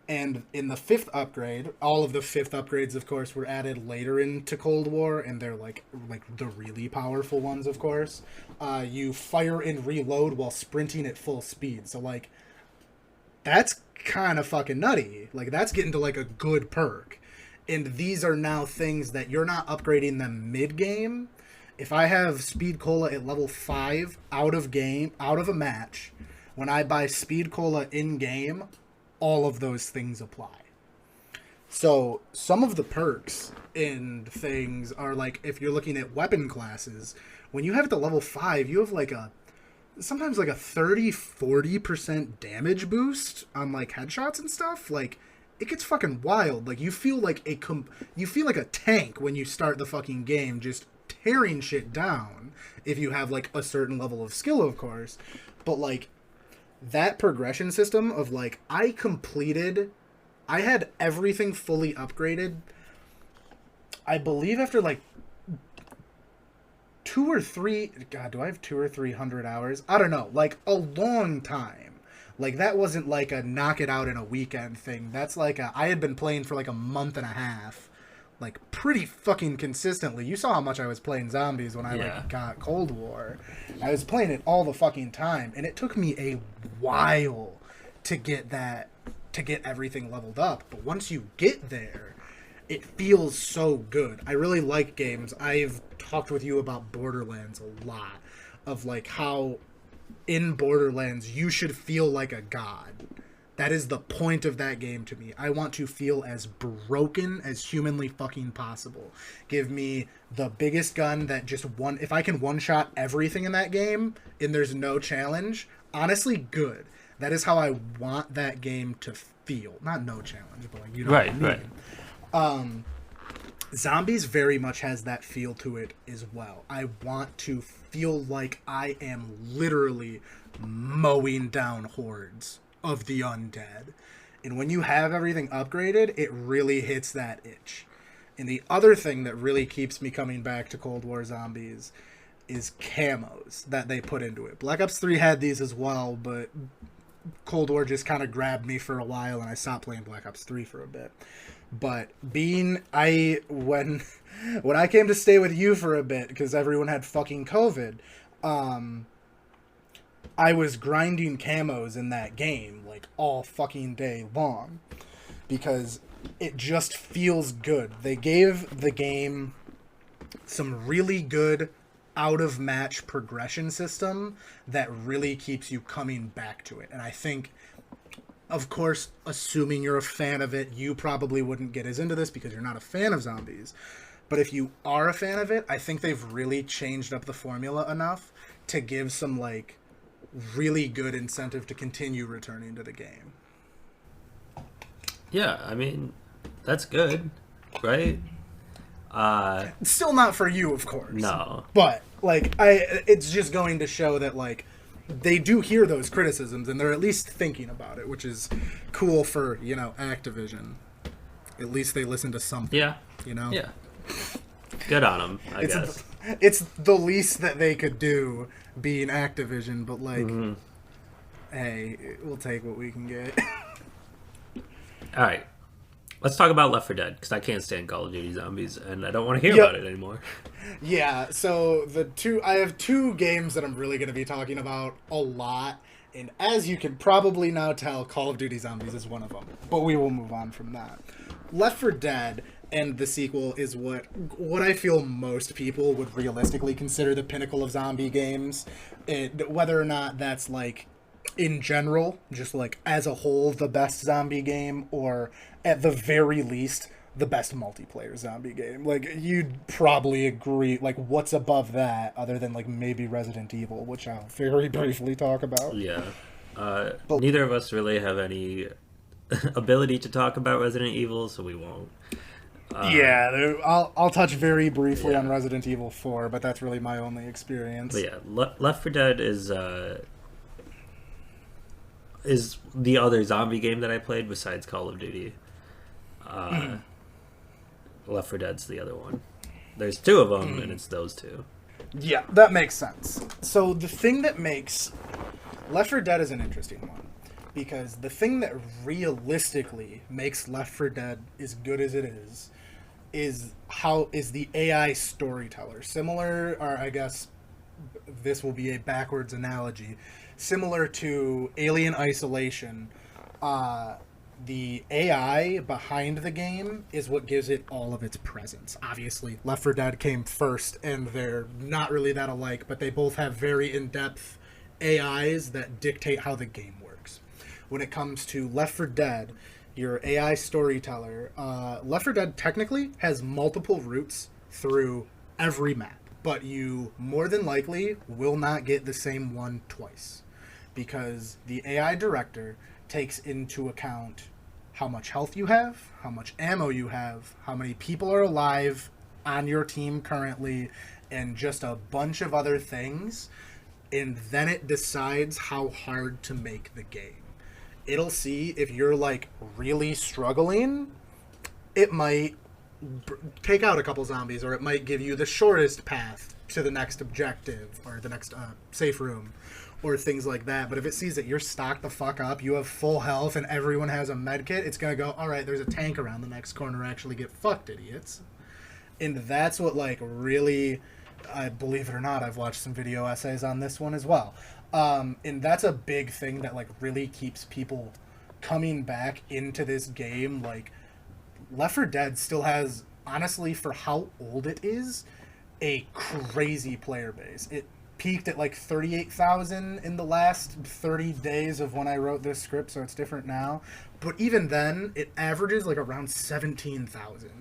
And in the 5th upgrade, all of the 5th upgrades, of course, were added later into Cold War, and they're, like the really powerful ones, of course. You fire and reload while sprinting at full speed. So, like, that's kind of fucking nutty. Like, that's getting to, like, a good perk. And these are now things that you're not upgrading them mid-game. If I have Speed Cola at level 5 out of a match, when I buy Speed Cola in-game, all of those things apply. So some of the perks in things are, like, if you're looking at weapon classes, when you have it to level 5, you have sometimes like a 30-40% damage boost on, like, headshots and stuff. Like, it gets fucking wild. Like, you feel like a tank when you start the fucking game, just tearing shit down if you have, like, a certain level of skill, of course. But, like, that progression system of, like, I had everything fully upgraded, I believe, after, like, 2 or 3, God, do I have 200 or 300 hours? I don't know, like, a long time. Like, that wasn't like a knock it out in a weekend thing. That's like I had been playing for like a month and a half, like, pretty fucking consistently. You saw how much I was playing zombies when I like got Cold War. I was playing it all the fucking time, and it took me a while to get everything leveled up. But once you get there, it feels so good. I really like games. I've talked with you about Borderlands a lot, of like how in Borderlands you should feel like a god. That is the point of that game to me. I want to feel as broken as humanly fucking possible. Give me the biggest gun that just if I can one-shot everything in that game and there's no challenge, honestly, good. That is how I want that game to feel. Not no challenge, but like, you know what I mean. Right. Zombies very much has that feel to it as well. I want to feel like I am literally mowing down hordes of the undead. And when you have everything upgraded, it really hits that itch. And the other thing that really keeps me coming back to Cold War Zombies is camos that they put into it. Black Ops 3 had these as well, but Cold War just kind of grabbed me for a while, and I stopped playing Black Ops 3 for a bit. But when I came to stay with you for a bit, because everyone had fucking COVID, I was grinding camos in that game, like, all fucking day long, because it just feels good. They gave the game some really good out-of-match progression system that really keeps you coming back to it. And I think, of course, assuming you're a fan of it, you probably wouldn't get as into this because you're not a fan of zombies. But if you are a fan of it, I think they've really changed up the formula enough to give some, like, really good incentive to continue returning to the game. Yeah, I mean, that's good, right? Still not for you, of course. No. But, like, it's just going to show that, like, they do hear those criticisms, and they're at least thinking about it, which is cool for, you know, Activision. At least they listen to something. Yeah. You know? Yeah. Good on them, I guess. It's the least that they could do, being Activision, but like, hey, we'll take what we can get. All right, let's talk about Left 4 Dead because I can't stand Call of Duty Zombies and I don't want to hear Yep. about it anymore. Yeah, so I have two games that I'm really going to be talking about a lot, and as you can probably now tell, Call of Duty Zombies is one of them. But we will move on from that. Left 4 Dead and the sequel is what I feel most people would realistically consider the pinnacle of zombie games. Whether or not that's like in general, just like as a whole, the best zombie game, or at the very least the best multiplayer zombie game. Like, you'd probably agree, like, what's above that other than like maybe Resident Evil, which I'll very briefly talk about. Yeah. Neither of us really have any ability to talk about Resident Evil, so we won't. Yeah, I'll touch very briefly on Resident Evil 4, but that's really my only experience. But yeah, Left 4 Dead is the other zombie game that I played besides Call of Duty. Left 4 Dead's the other one. There's two of them, and it's those two. Yeah, that makes sense. So the thing that makes Left 4 Dead is an interesting one, because the thing that realistically makes Left 4 Dead as good as it is the AI storyteller. Similar, or I guess this will be a backwards analogy, similar to Alien Isolation. The AI behind the game is what gives it all of its presence. Obviously, Left 4 Dead came first, and they're not really that alike, but they both have very in-depth AIs that dictate how the game works. When it comes to Left 4 Dead, your AI storyteller, Left 4 Dead technically has multiple routes through every map, but you more than likely will not get the same one twice, because the AI director takes into account how much health you have, how much ammo you have, how many people are alive on your team currently, and just a bunch of other things, and then it decides how hard to make the game. It'll see if you're like really struggling, it might take out a couple zombies, or it might give you the shortest path to the next objective or the next safe room, or things like that. But if it sees that you're stocked the fuck up, you have full health, and everyone has a med kit, it's gonna go, all right, there's a tank around the next corner, actually get fucked, idiots. And that's what, like, really, I believe it or not, I've watched some video essays on this one as well. And that's a big thing that, like, really keeps people coming back into this game. Like, Left 4 Dead still has, honestly, for how old it is, a crazy player base. It peaked at like 38,000 in the last 30 days of when I wrote this script, so it's different now. But even then, it averages like around 17,000.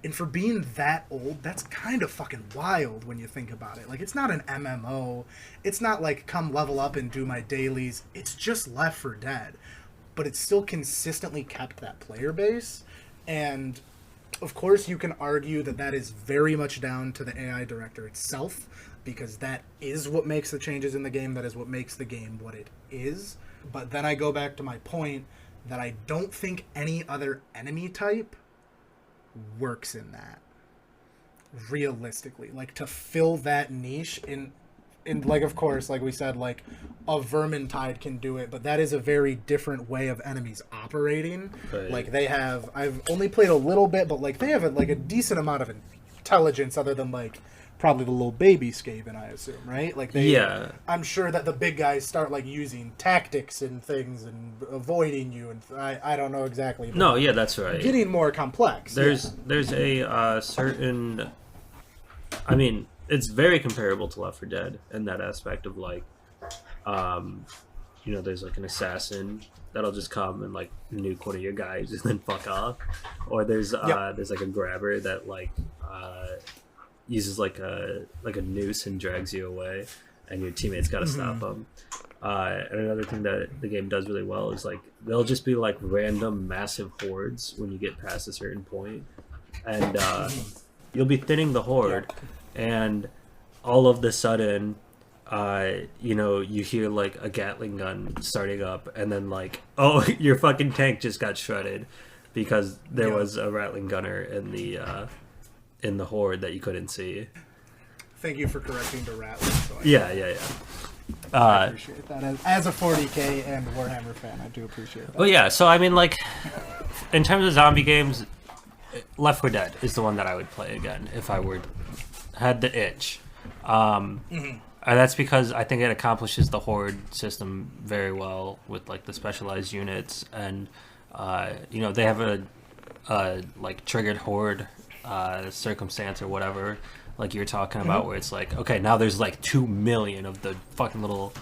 And for being that old, that's kind of fucking wild when you think about it. Like, it's not an MMO. It's not like come level up and do my dailies. It's just Left 4 Dead. But it's still consistently kept that player base. And of course, you can argue that that is very much down to the AI director itself, because that is what makes the changes in the game. That is what makes the game what it is. But then I go back to my point that I don't think any other enemy type works in that. Realistically. Like, to fill that niche in like, of course, like we said, like, a Vermintide can do it, but that is a very different way of enemies operating. Right. Like, I've only played a little bit, but, like, they have, a decent amount of intelligence other than, like, probably the little baby Skaven, I assume, right? Like, I'm sure that the big guys start, like, using tactics and things and avoiding you, and I don't know exactly. No, yeah, that's right. Getting more complex. There's a certain... I mean, it's very comparable to Left 4 Dead in that aspect of, like, there's, like, an assassin that'll just come and, like, nuke one of your guys and then fuck off. Or there's like, a grabber that, like, uses like a noose and drags you away, and your teammates got to stop them. And another thing that the game does really well is, like, there'll just be like random massive hordes when you get past a certain point, and you'll be thinning the horde, and all of the sudden, you hear like a Gatling gun starting up, and then like, oh, your fucking tank just got shredded because there was a Rattling gunner in the horde that you couldn't see. Thank you for correcting the rat one. So Yeah. I appreciate that. As a 40k and Warhammer fan, I do appreciate that. Well, yeah. So I mean, like, in terms of zombie games, Left 4 Dead is the one that I would play again if I had the itch. And that's because I think it accomplishes the horde system very well with like the specialized units, and they have a like triggered horde circumstance or whatever, like you're talking about, where it's like, okay, now there's like 2 million of the fucking little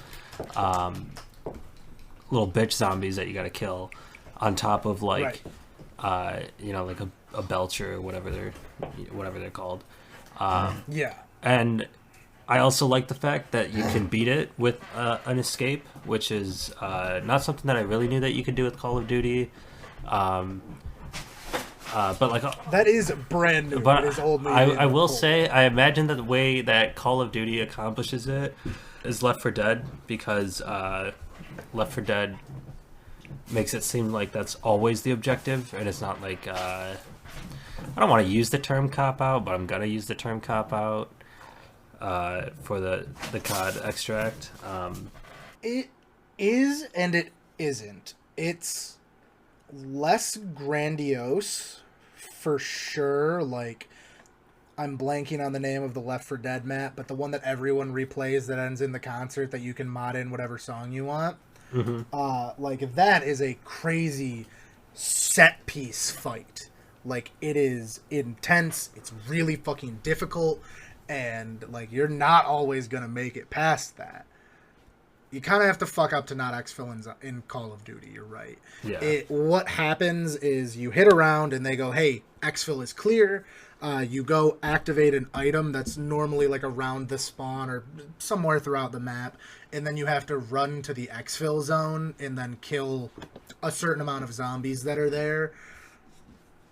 bitch zombies that you got to kill, on top of like like a belcher or whatever they're called. And I also like the fact that you can beat it with an escape, which is not something that I really knew that you could do with Call of Duty. But like that is brand new. But it is old I will say, I imagine that the way that Call of Duty accomplishes it is Left 4 Dead, because Left 4 Dead makes it seem like that's always the objective, and it's not like I don't want to use the term cop out, but I'm gonna use the term cop out for the COD extract. It is and it isn't. It's less grandiose for sure. Like, I'm blanking on the name of the Left 4 Dead map, but the one that everyone replays that ends in the concert that you can mod in whatever song you want. Like, that is a crazy set piece fight. Like, it is intense. It's really fucking difficult. And, like, you're not always going to make it past that. You kind of have to fuck up to not exfil in Call of Duty. You're right. Yeah. What happens is you hit around and they go, hey, exfil is clear. You go activate an item that's normally like around the spawn or somewhere throughout the map. And then you have to run to the exfil zone and then kill a certain amount of zombies that are there.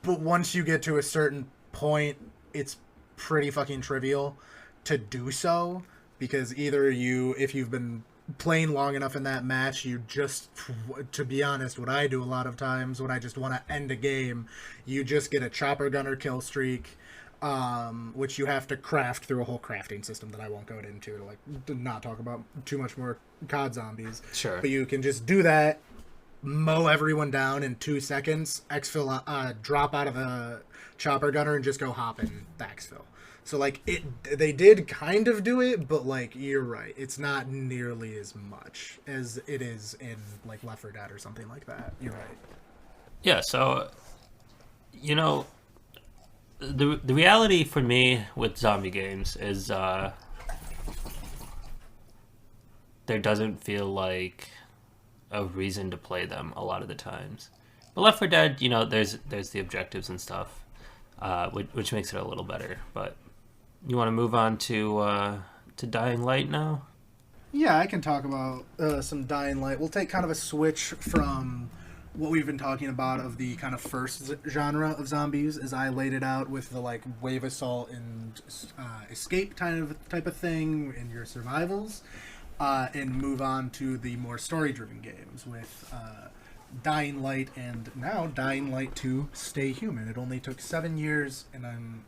But once you get to a certain point, it's pretty fucking trivial to do so, because either if you've been playing long enough in that match, you just, to be honest, what I do a lot of times when I just want to end a game, you just get a chopper gunner kill streak, which you have to craft through a whole crafting system that I won't go into to not talk about too much more COD zombies. Sure. But you can just do that, mow everyone down in 2 seconds, exfil, drop out of the chopper gunner and just go hop in the exfil. So, like, they did kind of do it, but, like, you're right. It's not nearly as much as it is in, like, Left 4 Dead or something like that. You're right. Yeah, so, the reality for me with zombie games is there doesn't feel like a reason to play them a lot of the times. But Left 4 Dead, there's the objectives and stuff, which makes it a little better. But you want to move on to Dying Light now? Yeah, I can talk about some Dying Light. We'll take kind of a switch from what we've been talking about of the kind of first genre of zombies, as I laid it out with the like wave assault and escape type of thing in your survivals, and move on to the more story-driven games with Dying Light, and now Dying Light 2 Stay Human. It only took 7 years, and I'm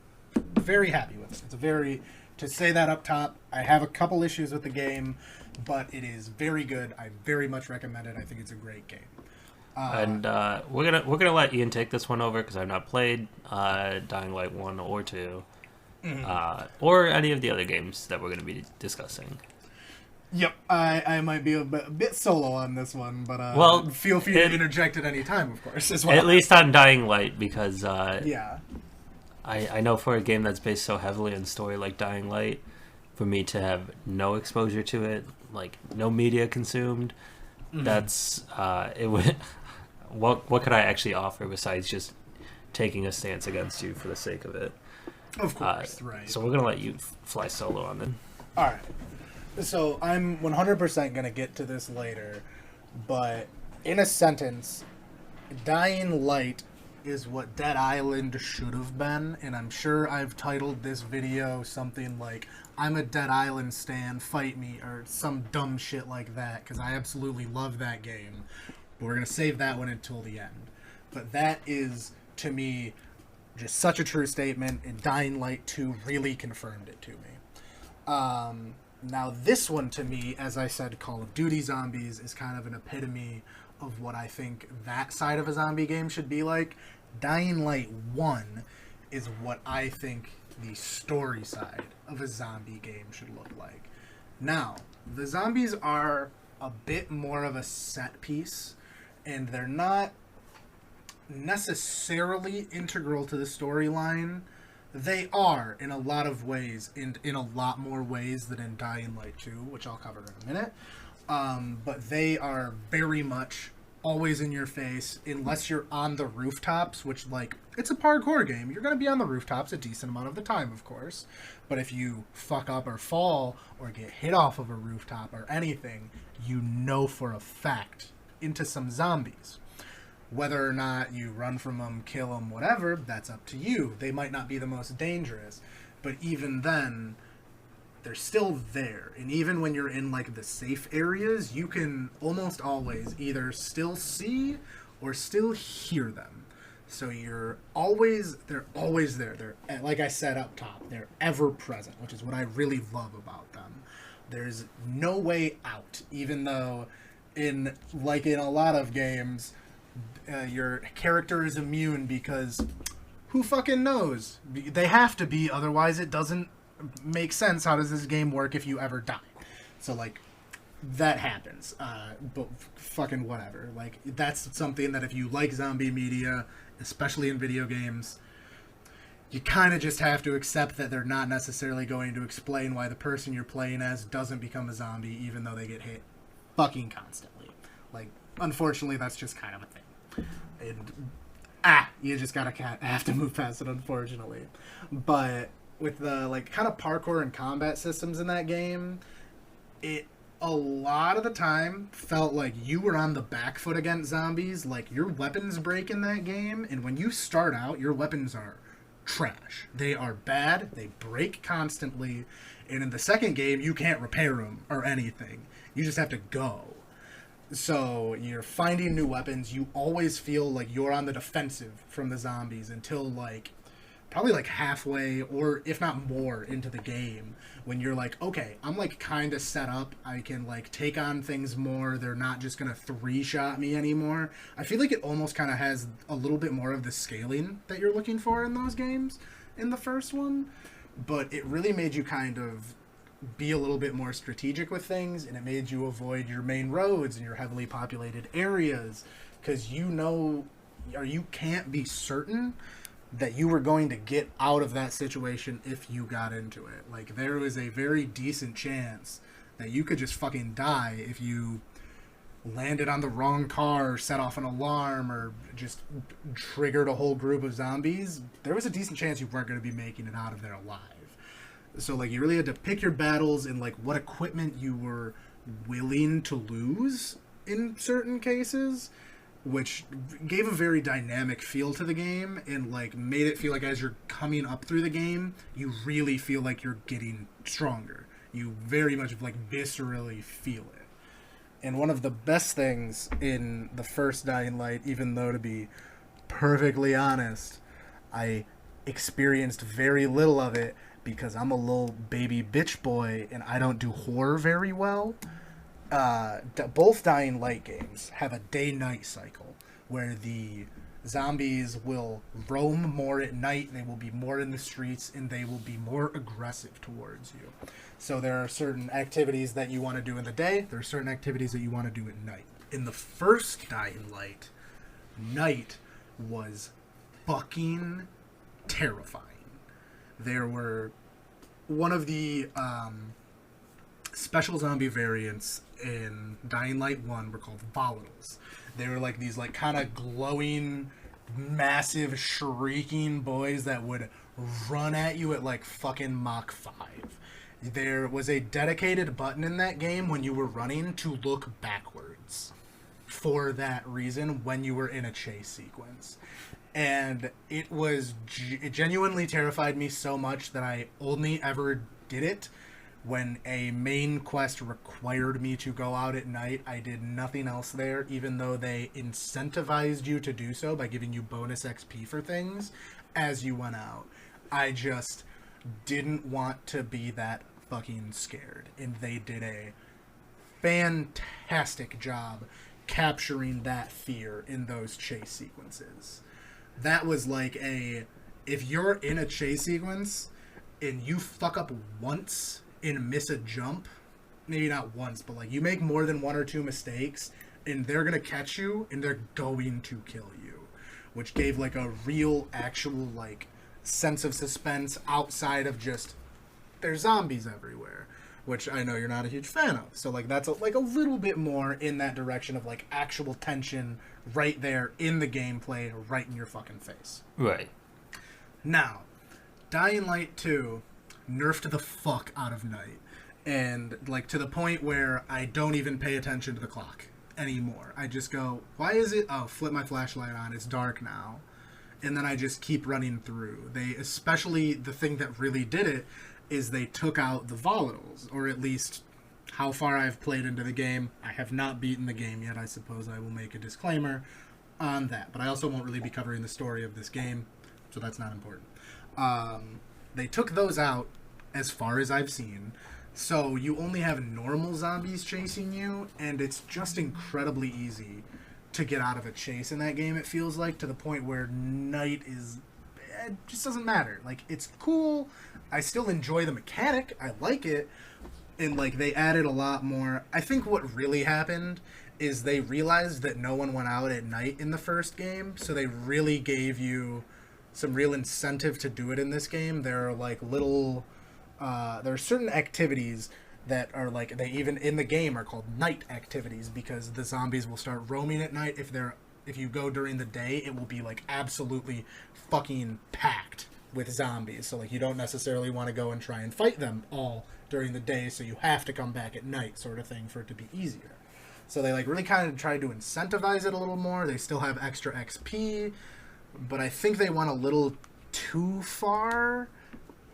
very happy with it. To say that up top, I have a couple issues with the game, but it is very good. I very much recommend it. I think it's a great game. And we're gonna let Ian take this one over, because I've not played Dying Light 1 or 2, or any of the other games that we're gonna be discussing. Yep, I might be a bit solo on this one, but feel free to interject at any time, of course, as well. At least on Dying Light, because yeah. I know for a game that's based so heavily on story like Dying Light, for me to have no exposure to it, like no media consumed, that's it would. What could I actually offer besides just taking a stance against you for the sake of it? Of course, right. So we're gonna let you fly solo on it. All right. So I'm 100% gonna get to this later, but in a sentence, Dying Light is what Dead Island should have been, and I'm sure I've titled this video something like "I'm a Dead Island stan, fight me," or some dumb shit like that, because I absolutely love that game. But we're gonna save that one until the end. But that is, to me, just such a true statement, and Dying Light 2 really confirmed it to me. Now, this one to me, as I said, Call of Duty Zombies is kind of an epitome of what I think that side of a zombie game should be like. Dying Light 1 is what I think the story side of a zombie game should look like. Now, the zombies are a bit more of a set piece, and they're not necessarily integral to the storyline. They are in a lot of ways, and in a lot more ways than in Dying Light 2, which I'll cover in a minute. But they are very much always in your face, unless you're on the rooftops, which, like, it's a parkour game. You're going to be on the rooftops a decent amount of the time, of course. But if you fuck up or fall or get hit off of a rooftop or anything, you know for a fact into some zombies. Whether or not you run from them, kill them, whatever, that's up to you. They might not be the most dangerous, but even then, they're still there. And even when you're in, like, the safe areas, you can almost always either still see or still hear them. So they're always there. They're, like I said up top, they're ever present, which is what I really love about them. There's no way out, even though in a lot of games, your character is immune because who fucking knows? They have to be, otherwise it doesn't make sense. How does this game work if you ever die? So, like, that happens. But fucking whatever. Like, that's something that if you like zombie media, especially in video games, you kind of just have to accept that they're not necessarily going to explain why the person you're playing as doesn't become a zombie even though they get hit fucking constantly. Like, unfortunately, that's just kind of a thing. And you just have to move past it, unfortunately. But with the, like, kind of parkour and combat systems in that game, it a lot of the time felt like you were on the back foot against zombies. Like, your weapons break in that game, and when you start out, your weapons are trash. They are bad, they break constantly, and in the second game, you can't repair them or anything. You just have to go. So you're finding new weapons. You always feel like you're on the defensive from the zombies until, like, probably like halfway or if not more into the game, when you're like, okay, I'm like kind of set up. I can like take on things more. They're not just gonna 3-shot me anymore. I feel like it almost kind of has a little bit more of the scaling that you're looking for in those games in the first one, but it really made you kind of be a little bit more strategic with things, and it made you avoid your main roads and your heavily populated areas, because you can't be certain that you were going to get out of that situation if you got into it. Like, there was a very decent chance that you could just fucking die if you landed on the wrong car, or set off an alarm, or just triggered a whole group of zombies. There was a decent chance you weren't going to be making it out of there alive. So, like, you really had to pick your battles and, like, what equipment you were willing to lose in certain cases, which gave a very dynamic feel to the game and, like, made it feel like as you're coming up through the game, you really feel like you're getting stronger. You very much, like, viscerally feel it. And one of the best things in the first Dying Light, even though, to be perfectly honest, I experienced very little of it, because I'm a little baby bitch boy and I don't do horror very well. Both Dying Light games have a day-night cycle where the zombies will roam more at night, they will be more in the streets, and they will be more aggressive towards you. So there are certain activities that you want to do in the day, there are certain activities that you want to do at night. In the first Dying Light, night was fucking terrifying. There were one of the special zombie variants in Dying Light 1 were called volatiles. They were like these like kind of glowing, massive, shrieking boys that would run at you at like fucking Mach 5. There was a dedicated button in that game when you were running to look backwards for that reason when you were in a chase sequence. And it genuinely terrified me so much that I only ever did it when a main quest required me to go out at night. I did nothing else there, even though they incentivized you to do so by giving you bonus XP for things as you went out. I just didn't want to be that fucking scared. And they did a fantastic job capturing that fear in those chase sequences. That was like if you're in a chase sequence and you fuck up once and miss a jump, maybe not once, but like you make more than one or two mistakes, and they're gonna catch you and they're going to kill you, which gave like a real actual like sense of suspense outside of just there's zombies everywhere, which I know you're not a huge fan of. So like that's like a little bit more in that direction of like actual tension right there in the gameplay, right in your fucking face. Right. Now, Dying Light 2 nerfed the fuck out of Night, and like to the point where I don't even pay attention to the clock anymore. I just go, why is it? Oh, flip my flashlight on. It's dark now. And then I just keep running through. They, especially the thing that really did it, is they took out the volatiles, or at least how far I've played into the game. I have not beaten the game yet. I suppose I will make a disclaimer on that. But I also won't really be covering the story of this game, so that's not important. They took those out as far as I've seen. So you only have normal zombies chasing you, and it's just incredibly easy to get out of a chase in that game, it feels like, to the point where Night is... it just doesn't matter. Like, it's cool. I still enjoy the mechanic. I like it. And, like, they added a lot more. I think what really happened is they realized that no one went out at night in the first game, so they really gave you some real incentive to do it in this game. There are, like, little... there are certain activities that are like, they even in the game are called night activities, because the zombies will start roaming at night. If you go during the day, it will be like absolutely fucking packed with zombies. So like you don't necessarily want to go and try and fight them all during the day, so you have to come back at night, sort of thing, for it to be easier. So they like really kind of tried to incentivize it a little more. They still have extra XP, but I think they went a little too far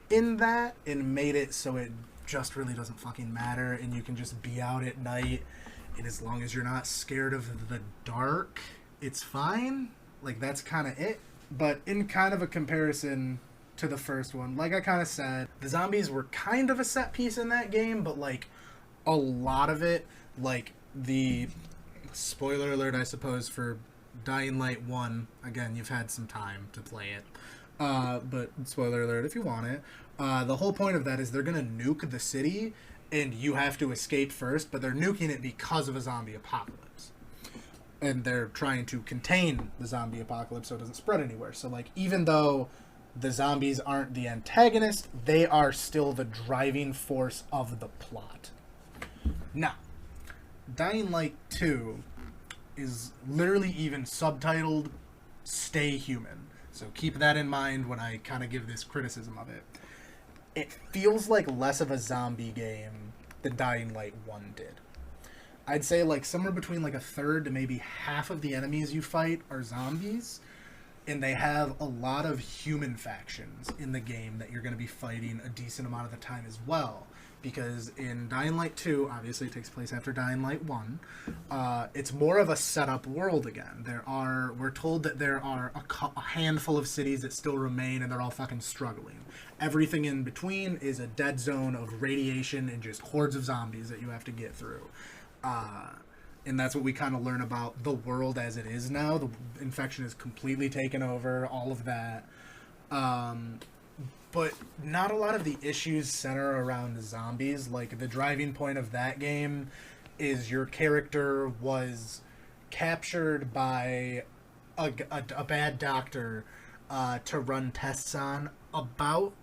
in that and made it so it just really doesn't fucking matter, and you can just be out at night, and as long as you're not scared of the dark, it's fine. Like, that's kind of it. But in kind of a comparison to the first one, like I kind of said, the zombies were kind of a set piece in that game, but like a lot of it, like the spoiler alert, I suppose, for Dying Light 1, again, you've had some time to play it, but spoiler alert if you want it. The whole point of that is they're going to nuke the city, and you have to escape first, but they're nuking it because of a zombie apocalypse. And they're trying to contain the zombie apocalypse so it doesn't spread anywhere. So, like, even though the zombies aren't the antagonist, they are still the driving force of the plot. Now, Dying Light 2 is literally even subtitled Stay Human. So keep that in mind when I kind of give this criticism of it. It feels like less of a zombie game than Dying Light 1 did. I'd say like somewhere between like a third to maybe half of the enemies you fight are zombies, and they have a lot of human factions in the game that you're going to be fighting a decent amount of the time as well. Because in Dying Light 2, obviously it takes place after Dying Light 1, it's more of a set-up world again. We're told that there are a handful of cities that still remain, and they're all fucking struggling. Everything in between is a dead zone of radiation and just hordes of zombies that you have to get through. And that's what we kind of learn about the world as it is now. The infection is completely taken over, all of that. But not a lot of the issues center around the zombies. Like, the driving point of that game is your character was captured by a bad doctor to run tests on about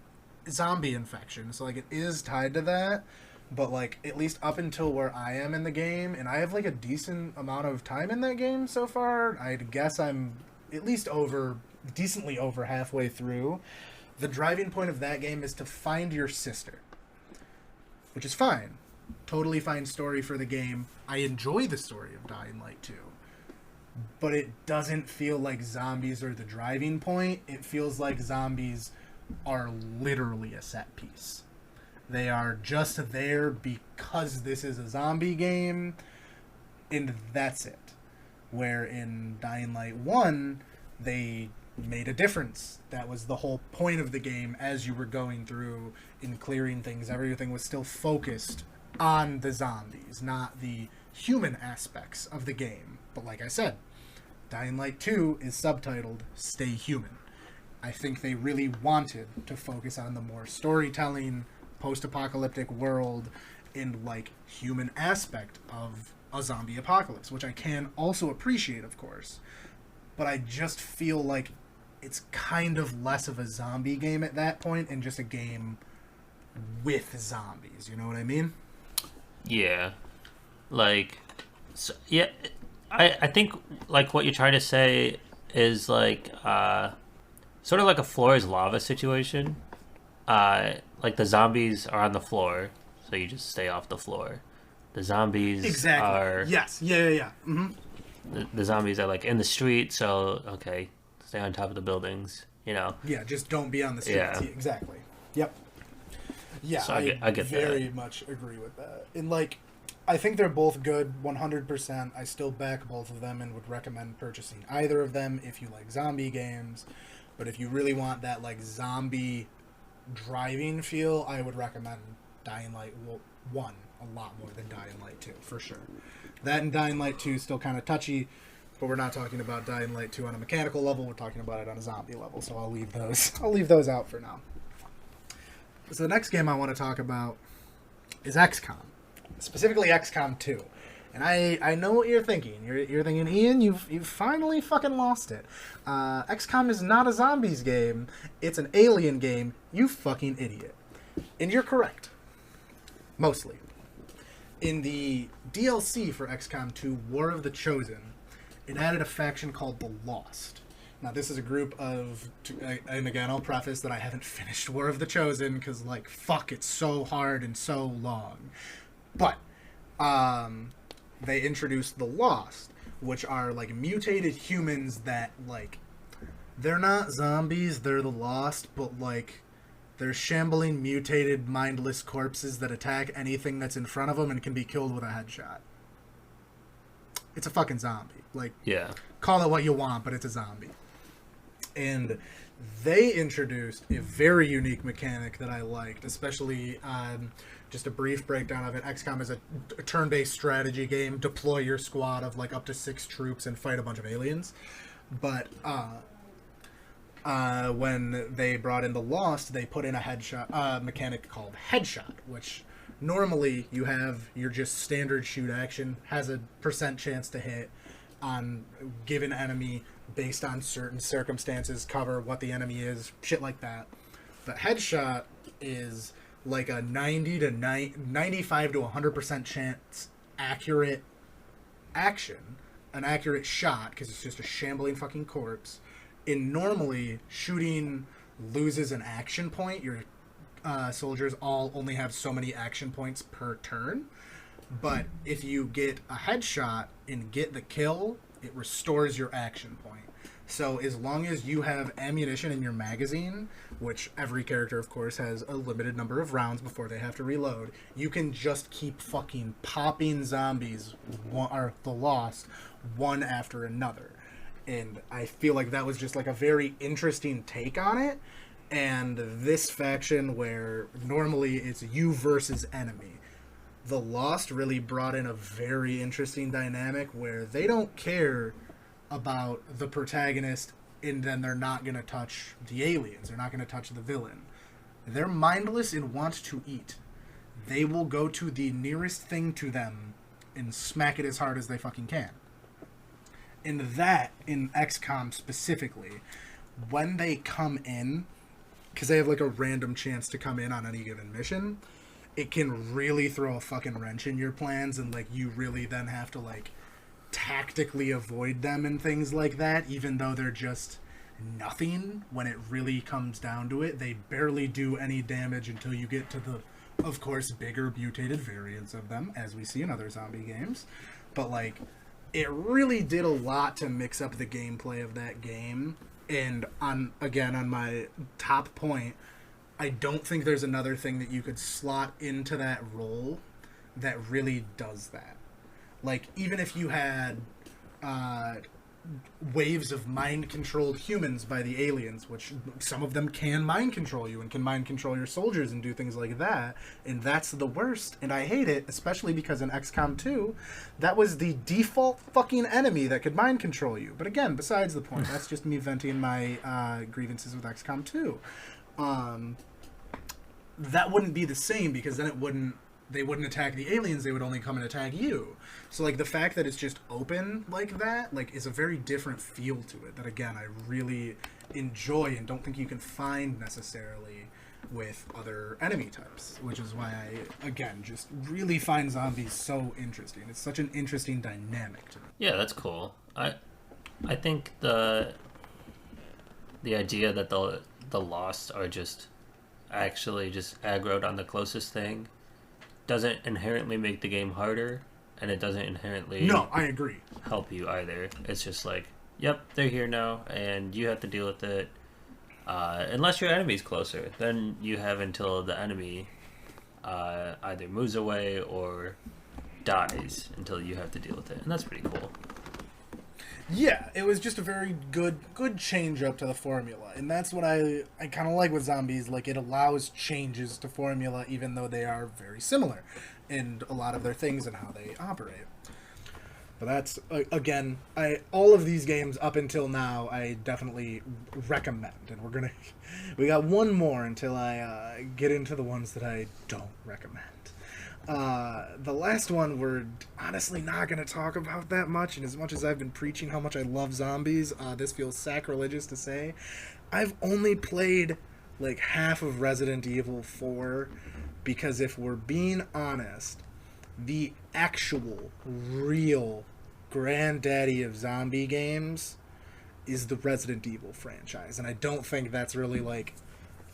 zombie infection. So, like, it is tied to that. But, like, at least up until where I am in the game, and I have, like, a decent amount of time in that game so far, I'd guess I'm at least decently over halfway through. The driving point of that game is to find your sister, which is fine. Totally fine story for the game. I enjoy the story of Dying Light 2, but it doesn't feel like zombies are the driving point. It feels like zombies are literally a set piece. They are just there because this is a zombie game, and that's it. Where in Dying Light 1, they made a difference. That was the whole point of the game. As you were going through and clearing things, everything was still focused on the zombies, not the human aspects of the game. But like I said, Dying Light 2 is subtitled Stay Human. I think they really wanted to focus on the more storytelling, post-apocalyptic world and like human aspect of a zombie apocalypse, which I can also appreciate, of course. But I just feel like it's kind of less of a zombie game at that point and just a game with zombies. You know what I mean? Yeah. Like, so, yeah, I think, like, what you're trying to say is, like, sort of like a floor is lava situation. Like, the zombies are on the floor, so you just stay off the floor. The zombies are... Yes. Yeah. Mm-hmm. The zombies are, like, in the street, so, okay, stay on top of the buildings, you know? Yeah, just don't be on the streets. Yeah. Exactly. Yep. Yeah, So I get very that. much agree with that. And, like, I think they're both good, 100%. I still back both of them and would recommend purchasing either of them if you like zombie games. But if you really want that, like, zombie driving feel, I would recommend Dying Light 1 a lot more than Dying Light 2, for sure. That and Dying Light 2 is still kind of touchy, but we're not talking about Dying Light 2 on a mechanical level, we're talking about it on a zombie level, so I'll leave those out for now. So the next game I want to talk about is XCOM. Specifically XCOM 2. And I know what you're thinking. You're thinking, Ian, you've finally fucking lost it. XCOM is not a zombies game. It's an alien game. You fucking idiot. And you're correct. Mostly. In the DLC for XCOM 2, War of the Chosen, it added a faction called the Lost. Now, this is a group of... And again, I'll preface that I haven't finished War of the Chosen, because, like, fuck, it's so hard and so long. But, they introduced the Lost, which are, like, mutated humans that, like... They're not zombies, they're the Lost, but, like... They're shambling, mutated, mindless corpses that attack anything that's in front of them and can be killed with a headshot. It's a fucking zombie. Like, Yeah. call it what you want, but it's a zombie. And they introduced a very unique mechanic that I liked, especially just a brief breakdown of it. XCOM is a turn-based strategy game. Deploy your squad of like up to 6 troops and fight a bunch of aliens. But when they brought in the Lost, they put in a headshot mechanic called Headshot, which normally you have your just standard shoot action, has a % chance to hit on given enemy based on certain circumstances, cover, what the enemy is, shit like that. But Headshot is like a 95 to 100% chance accurate action, an accurate shot, because it's just a shambling fucking corpse. And normally, shooting loses an action point. Your soldiers all only have so many action points per turn. But if you get a headshot and get the kill, it restores your action point. So as long as you have ammunition in your magazine, which every character, of course, has a limited number of rounds before they have to reload, you can just keep fucking popping zombies, or the Lost, one after another. And I feel like that was just like a very interesting take on it. And this faction, where normally it's you versus enemy, the Lost really brought in a very interesting dynamic where they don't care about the protagonist, and then they're not going to touch the aliens. They're not going to touch the villain. They're mindless and want to eat. They will go to the nearest thing to them and smack it as hard as they fucking can. And that, in XCOM specifically, when they come in, because they have like a random chance to come in on any given mission, it can really throw a fucking wrench in your plans, and like you really then have to like tactically avoid them and things like that, even though they're just nothing. When it really comes down to it, they barely do any damage until you get to the, of course, bigger mutated variants of them, as we see in other zombie games. But like, it really did a lot to mix up the gameplay of that game. And on my top point, I don't think there's another thing that you could slot into that role that really does that. Like, even if you had waves of mind-controlled humans by the aliens, which some of them can mind control you and can mind control your soldiers and do things like that, and that's the worst, and I hate it, especially because in XCOM 2, that was the default fucking enemy that could mind control you. But again, besides the point, that's just me venting my grievances with XCOM 2. That wouldn't be the same, because then they wouldn't attack the aliens, they would only come and attack you. So, like, the fact that it's just open like that, like, is a very different feel to it that, again, I really enjoy and don't think you can find necessarily with other enemy types, which is why I, again, just really find zombies so interesting. It's such an interesting dynamic to me. Yeah, that's cool. I think the idea that the Lost are just actually just aggroed on the closest thing doesn't inherently make the game harder, and it doesn't inherently I agree, help you either. It's just like, yep, they're here now, and you have to deal with it. Unless your enemy's closer, then you have until the enemy either moves away or dies until you have to deal with it, and that's pretty cool. Yeah, it was just a very good change up to the formula, and that's what I kind of like with zombies. Like, it allows changes to formula, even though they are very similar in a lot of their things and how they operate. But that's, again, all of these games up until now, I definitely recommend, and we got one more until I get into the ones that I don't recommend. The last one we're honestly not going to talk about that much, and as much as I've been preaching how much I love zombies, this feels sacrilegious to say. I've only played like half of Resident Evil 4, because if we're being honest, the actual, real granddaddy of zombie games is the Resident Evil franchise, and I don't think that's really like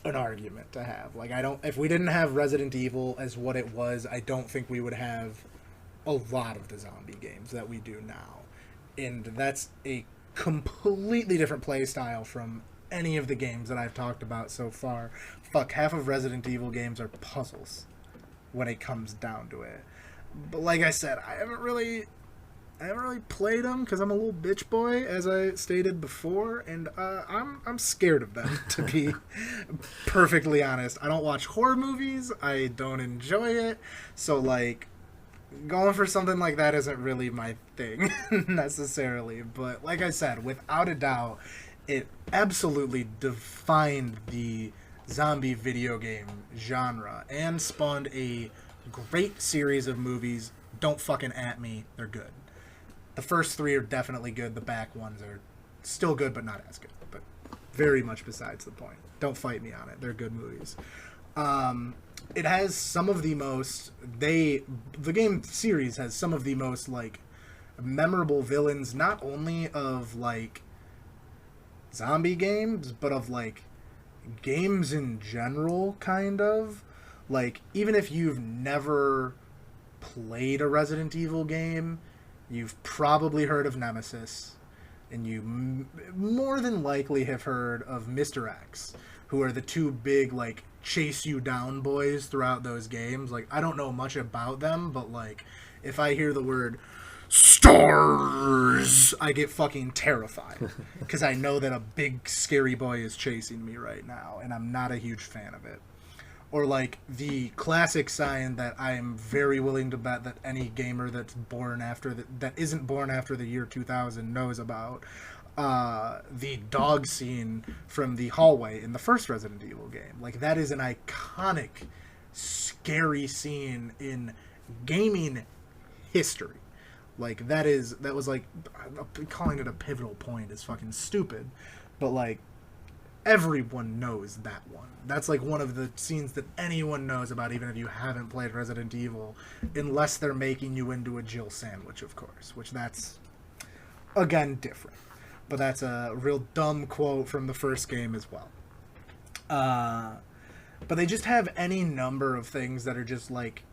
an argument to have. Like, if we didn't have Resident Evil as what it was, I don't think we would have a lot of the zombie games that we do now. And that's a completely different play style from any of the games that I've talked about so far. Fuck, half of Resident Evil games are puzzles when it comes down to it. But like I said, I haven't really played them because I'm a little bitch boy, as I stated before, and I'm scared of them, to be perfectly honest. I don't watch horror movies. I don't enjoy it. So, like, going for something like that isn't really my thing, necessarily. But like I said, without a doubt, it absolutely defined the zombie video game genre and spawned a great series of movies. Don't fucking at me. They're good. The first three are definitely good. The back ones are still good, but not as good. But very much besides the point. Don't fight me on it. They're good movies. It has some of the most... The game series has some of the most, like, memorable villains, not only of, like, zombie games, but of, like, games in general, kind of. Like, even if you've never played a Resident Evil game, you've probably heard of Nemesis, and you more than likely have heard of Mr. X, who are the two big, like, chase you down boys throughout those games. Like, I don't know much about them, but, like, if I hear the word stars, I get fucking terrified, because I know that a big scary boy is chasing me right now, and I'm not a huge fan of it. Or, like, the classic sign that I'm very willing to bet that any gamer that's born after that isn't born after the year 2000 knows about, the dog scene from the hallway in the first Resident Evil game. Like, that is an iconic, scary scene in gaming history. Like, that was, like, calling it a pivotal point is fucking stupid, but, like, everyone knows that one. That's like one of the scenes that anyone knows about, even if you haven't played Resident Evil, unless they're making you into a Jill sandwich, of course, which that's, again, different. But that's a real dumb quote from the first game as well. But they just have any number of things that are just, like,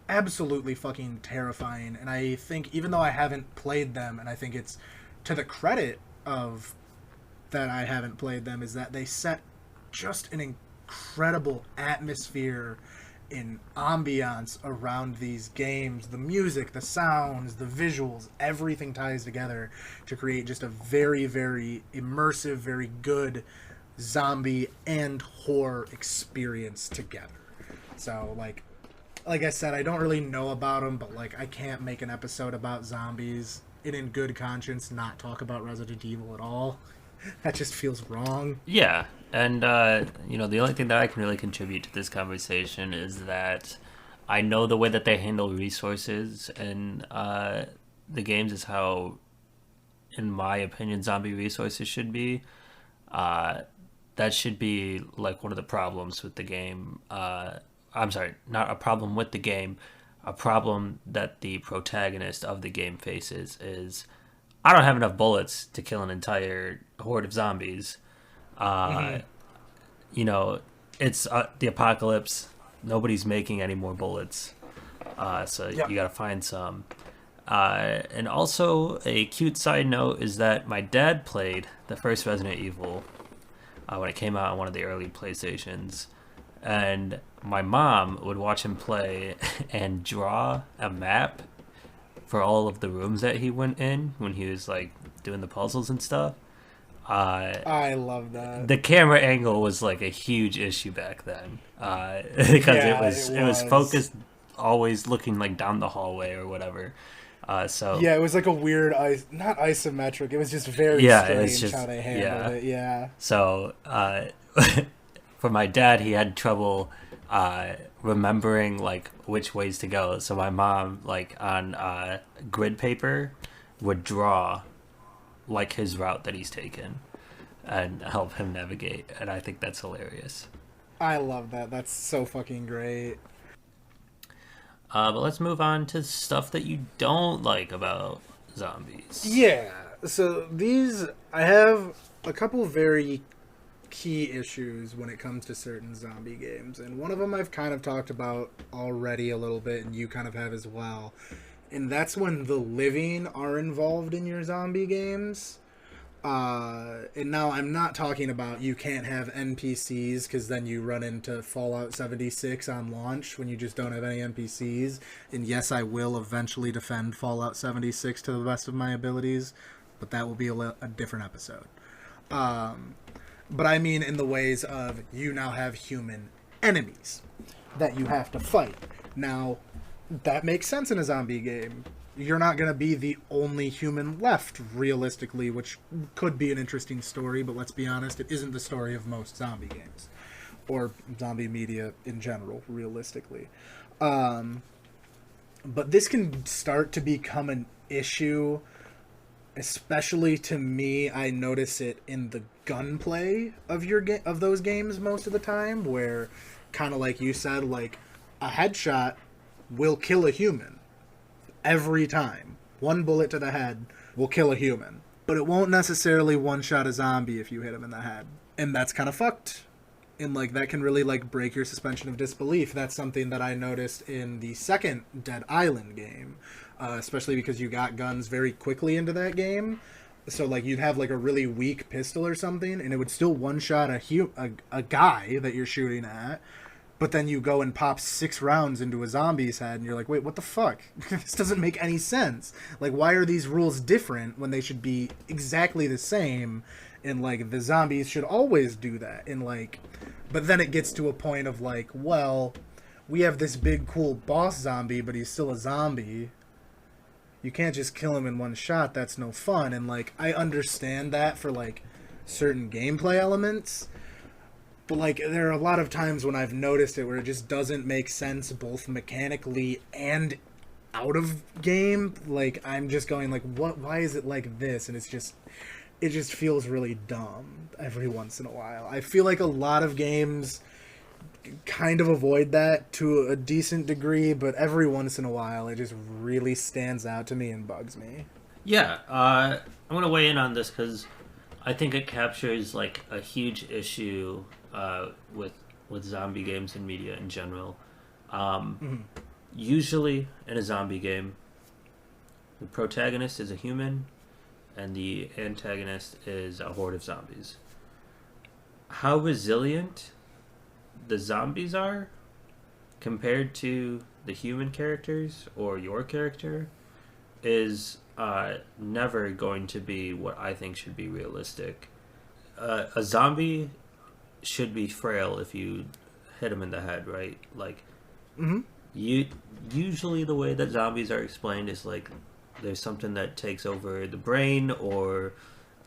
absolutely fucking terrifying. And I think, even though I haven't played them, and I think it's to the credit of that I haven't played them, is that they set just an incredible atmosphere in ambiance around these games. The music, the sounds, the visuals, everything ties together to create just a very, very immersive, very good zombie and horror experience together. So, like I said, I don't really know about them, but like I can't make an episode about zombies and in good conscience not talk about Resident Evil at all. That just feels wrong. Yeah, and the only thing that I can really contribute to this conversation is that I know the way that they handle resources and the games is how, in my opinion, zombie resources should be. Uh, that should be like one of the problems with the game. I'm sorry, not a problem with the game. A problem that the protagonist of the game faces is I don't have enough bullets to kill an entire horde of zombies. Uh, Mm-hmm. you know, it's the apocalypse. Nobody's making any more bullets, so Yep. you got to find some. And also, a cute side note is that my dad played the first Resident Evil when it came out on one of the early PlayStations, and my mom would watch him play and draw a map for all of the rooms that he went in when he was like doing the puzzles and stuff. Uh, I love that. the camera angle was like a huge issue back then because it Yeah, was it it was was. focused always looking like down the hallway or whatever. So Yeah, it was like a weird, not isometric. It was just very yeah, it was strange how just they handled yeah. it. Yeah. So for my dad, he had trouble remembering like which ways to go. So my mom, like on grid paper, would draw like his route that he's taken and help him navigate. And I think that's hilarious. I love that. That's so fucking great. But let's move on to stuff that you don't like about zombies. Yeah. So these, I have a couple very key issues when it comes to certain zombie games, and one of them I've kind of talked about already a little bit, and you kind of have as well. And that's when the living are involved in your zombie games. And now I'm not talking about you can't have NPCs because then you run into Fallout 76 on launch when you just don't have any NPCs. And yes, I will eventually defend Fallout 76 to the best of my abilities, but that will be a different episode. Um, but I mean in the ways of you now have human enemies that you have to fight. Now, that makes sense in a zombie game. You're not going to be the only human left, realistically, which could be an interesting story, but let's be honest, it isn't the story of most zombie games. Or zombie media in general, realistically. Um, but this can start to become an issue, especially to me. I notice it in the gunplay of of those games most of the time, where, kind of like you said, like, a headshot will kill a human every time. One bullet to the head will kill a human, but it won't necessarily one shot a zombie if you hit him in the head, and that's kind of fucked. And like that can really like break your suspension of disbelief. That's something that I noticed in the second Dead Island game, especially because you got guns very quickly into that game. So like you'd have like a really weak pistol or something, and it would still one shot a guy that you're shooting at. But then you go and pop 6 rounds into a zombie's head, and you're like, wait, what the fuck? This doesn't make any sense. Like, why are these rules different when they should be exactly the same? And, like, the zombies should always do that. And, like, but then it gets to a point of, like, well, we have this big, cool boss zombie, but he's still a zombie. You can't just kill him in one shot. That's no fun. And, like, I understand that for, like, certain gameplay elements. But like there are a lot of times when I've noticed it where it just doesn't make sense both mechanically and out of game. Like I'm just going like what why is it like this? And it just feels really dumb every once in a while. I feel like a lot of games kind of avoid that to a decent degree, but every once in a while it just really stands out to me and bugs me. Yeah, I'm gonna weigh in on this because I think it captures like a huge issue with zombie games and media in general. Mhm. Usually, in a zombie game, the protagonist is a human, and the antagonist is a horde of zombies. How resilient the zombies are compared to the human characters or your character is never going to be what I think should be realistic. A zombie should be frail if you hit him in the head, right? Like, you usually the way that zombies are explained is like there's something that takes over the brain or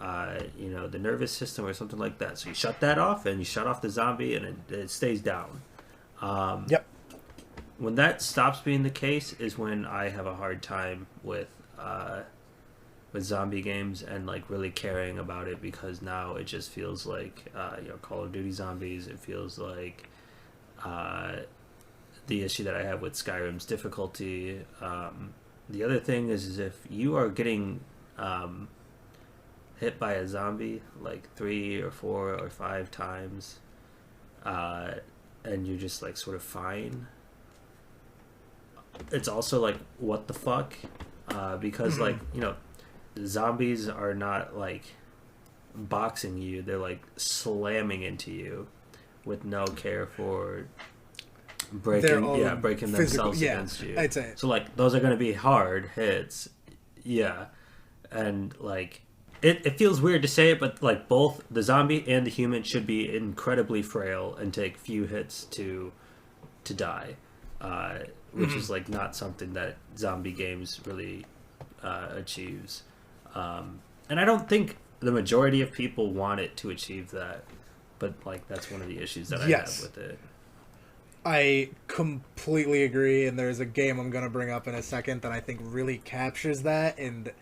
the nervous system or something like that. So you shut that off and you shut off the zombie and it stays down. Yep. When that stops being the case is when I have a hard time with zombie games and like really caring about it, because now it just feels like Call of Duty zombies. It feels like the issue that I have with Skyrim's difficulty. The other thing is if you are getting hit by a zombie like 3 or 4 or 5 times, and you're just like sort of fine, it's also like, what the fuck? Because like, zombies are not like boxing you, they're like slamming into you with no care for breaking themselves against you. I'd say. So like those are going to be hard hits. Yeah. And like it feels weird to say it, but like both the zombie and the human should be incredibly frail and take few hits to die. Which is like not something that zombie games really achieves. And I don't think the majority of people want it to achieve that, but like that's one of the issues that I have with it. I completely agree, and there's a game I'm going to bring up in a second that I think really captures that, and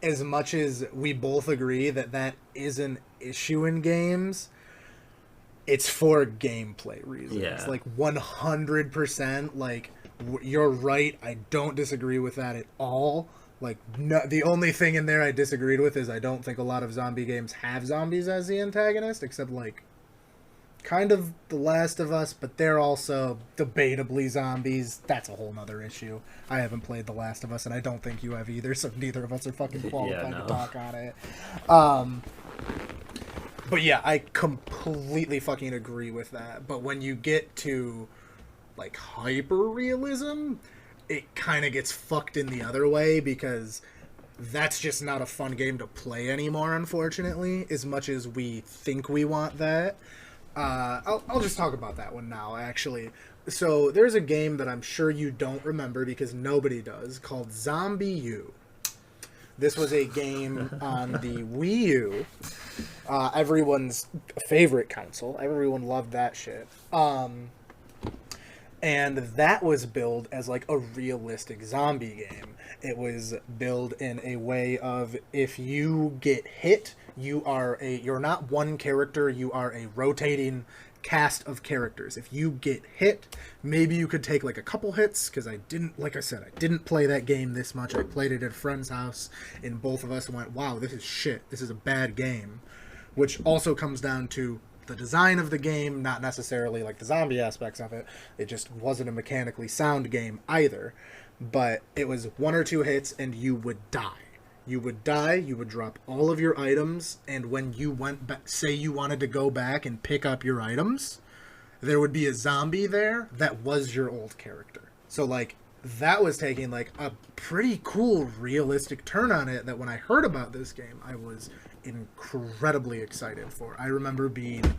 as much as we both agree that that is an issue in games, it's for gameplay reasons. Yeah. Like 100%, like you're right, I don't disagree with that at all. Like, no, the only thing in there I disagreed with is I don't think a lot of zombie games have zombies as the antagonist, except like kind of The Last of Us, but they're also debatably zombies. That's a whole nother issue. I haven't played The Last of Us, and I don't think you have either, so neither of us are fucking qualified to talk on it. But yeah, I completely fucking agree with that. But when you get to like hyper-realism, it kind of gets fucked in the other way, because that's just not a fun game to play anymore, unfortunately, as much as we think we want that. I'll just talk about that one now, actually. So there's a game that I'm sure you don't remember because nobody does, called Zombie U. This was a game on the Wii U, everyone's favorite console. Everyone loved that shit. And that was billed as like a realistic zombie game. It was billed in a way of, if you get hit, you're not one character, you are a rotating cast of characters. If you get hit, maybe you could take like a couple hits, because I didn't play that game this much. I played it at a friend's house, and both of us went, wow, this is shit. This is a bad game. Which also comes down to the design of the game, not necessarily like the zombie aspects of it. It just wasn't a mechanically sound game either. But it was 1 or 2 hits and you would die. You would die, you would drop all of your items, and when you went back, say you wanted to go back and pick up your items, there would be a zombie there that was your old character. So like, that was taking like a pretty cool realistic turn on it, that when I heard about this game, I was incredibly excited for. I remember being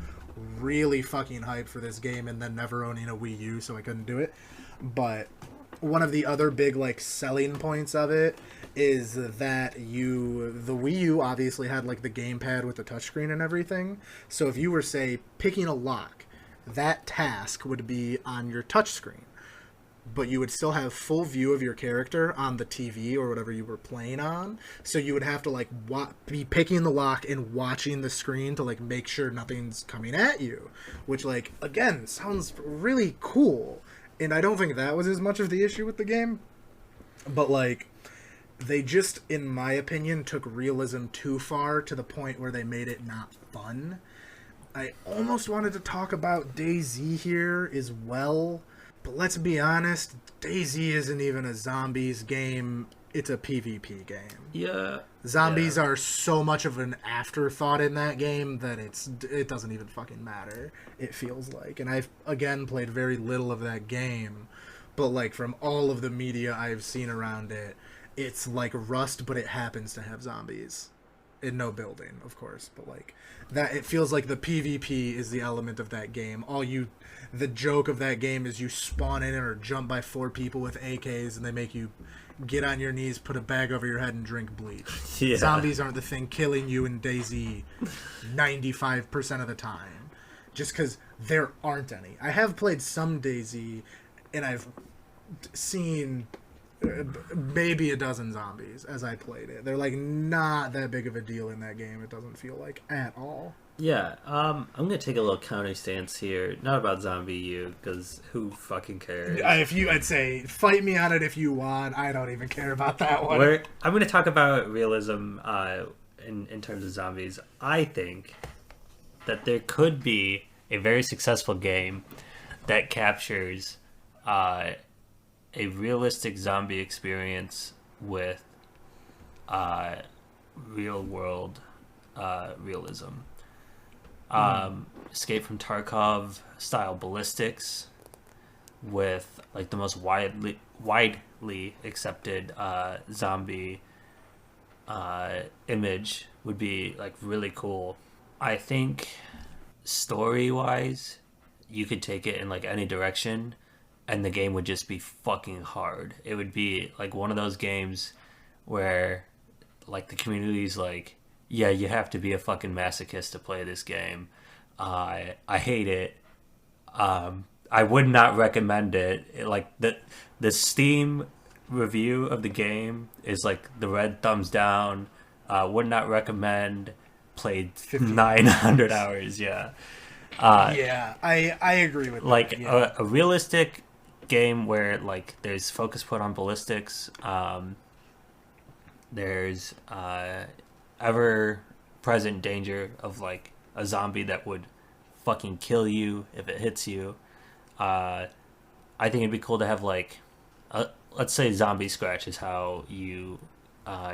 really fucking hyped for this game and then never owning a Wii U, so I couldn't do it. But one of the other big like selling points of it is that the Wii U obviously had like the gamepad with the touchscreen and everything. So if you were, say, picking a lock, that task would be on your touchscreen, but you would still have full view of your character on the TV or whatever you were playing on. So you would have to like be picking the lock and watching the screen to like make sure nothing's coming at you, which like, again, sounds really cool. And I don't think that was as much of the issue with the game, but like, they just, in my opinion, took realism too far, to the point where they made it not fun. I almost wanted to talk about DayZ here as well, but let's be honest, DayZ isn't even a zombies game it's a PvP game. Yeah. Zombies are so much of an afterthought in that game that it doesn't even fucking matter, it feels like. And I've, again, played very little of that game, but, like, from all of the media I've seen around it, it's like Rust, but it happens to have zombies. In no building, of course, but, like, that, it feels like the PvP is the element of that game. The joke of that game is you spawn in or jump by 4 people with AKs, and they make you get on your knees, put a bag over your head, and drink bleach. Yeah. Zombies aren't the thing killing you in DayZ 95% of the time. Just because there aren't any. I have played some DayZ, and I've seen maybe a dozen zombies as I played it. They're, like, not that big of a deal in that game, it doesn't feel like, at all. Yeah, I'm gonna take a little counter stance here. Not about Zombie U, because who fucking cares? I'd say, fight me on it if you want. I don't even care about that one. I'm gonna talk about realism in terms of zombies. I think that there could be a very successful game that captures a realistic zombie experience with real world realism. Escape from Tarkov style ballistics with, like, the most widely accepted zombie image would be, like, really cool. I think story wise you could take it in, like, any direction and the game would just be fucking hard. It would be like one of those games where, like, the community's like, yeah, you have to be a fucking masochist to play this game. I hate it. I would not recommend it. Like, the Steam review of the game is, like, the red thumbs down. Would not recommend. Played 900 hours. Yeah. Yeah, I agree with that. Like, yeah. a realistic game where, like, there's focus put on ballistics. There's ever present danger of, like, a zombie that would fucking kill you if it hits you. I think it'd be cool to have, like, let's say zombie scratch is how you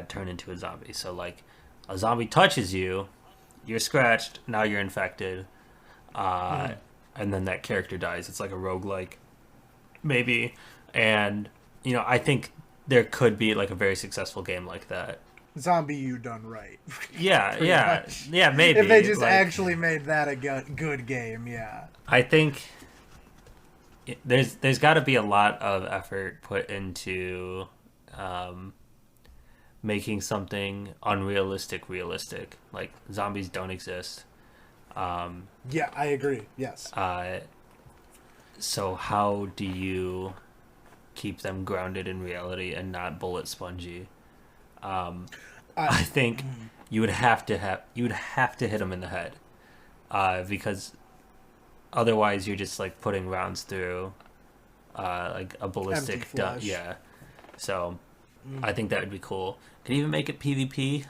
turn into a zombie. So, like, a zombie touches you, you're scratched, now you're infected, and then that character dies. It's like a roguelike, maybe. And, you know, I think there could be, like, a very successful game like that. Zombie U done right. Yeah, much. Yeah, maybe. If they just, like, like, actually made that a good game, yeah. I think there's got to be a lot of effort put into making something unrealistic realistic. Like, zombies don't exist. Yeah, I agree. Yes. So how do you keep them grounded in reality and not bullet spongy? I think you would have to hit them in the head, because otherwise you're just, like, putting rounds through like a ballistic yeah. So I think that would be cool. Could even make it PvP,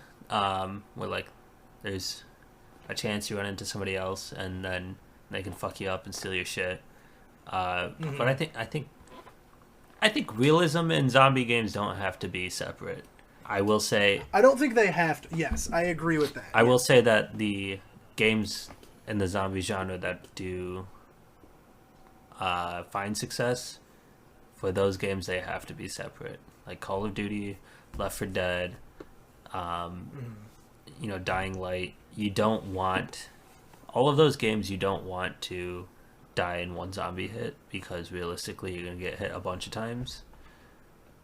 where, like, there's a chance you run into somebody else and then they can fuck you up and steal your shit. But I think realism and zombie games don't have to be separate. I will say, I don't think they have to. Yes, I agree with that. I will say that the games in the zombie genre that do find success, for those games they have to be separate. Like Call of Duty, Left 4 Dead, you know, Dying Light. You don't want all of those games. You don't want to die in one zombie hit, because realistically you're gonna get hit a bunch of times.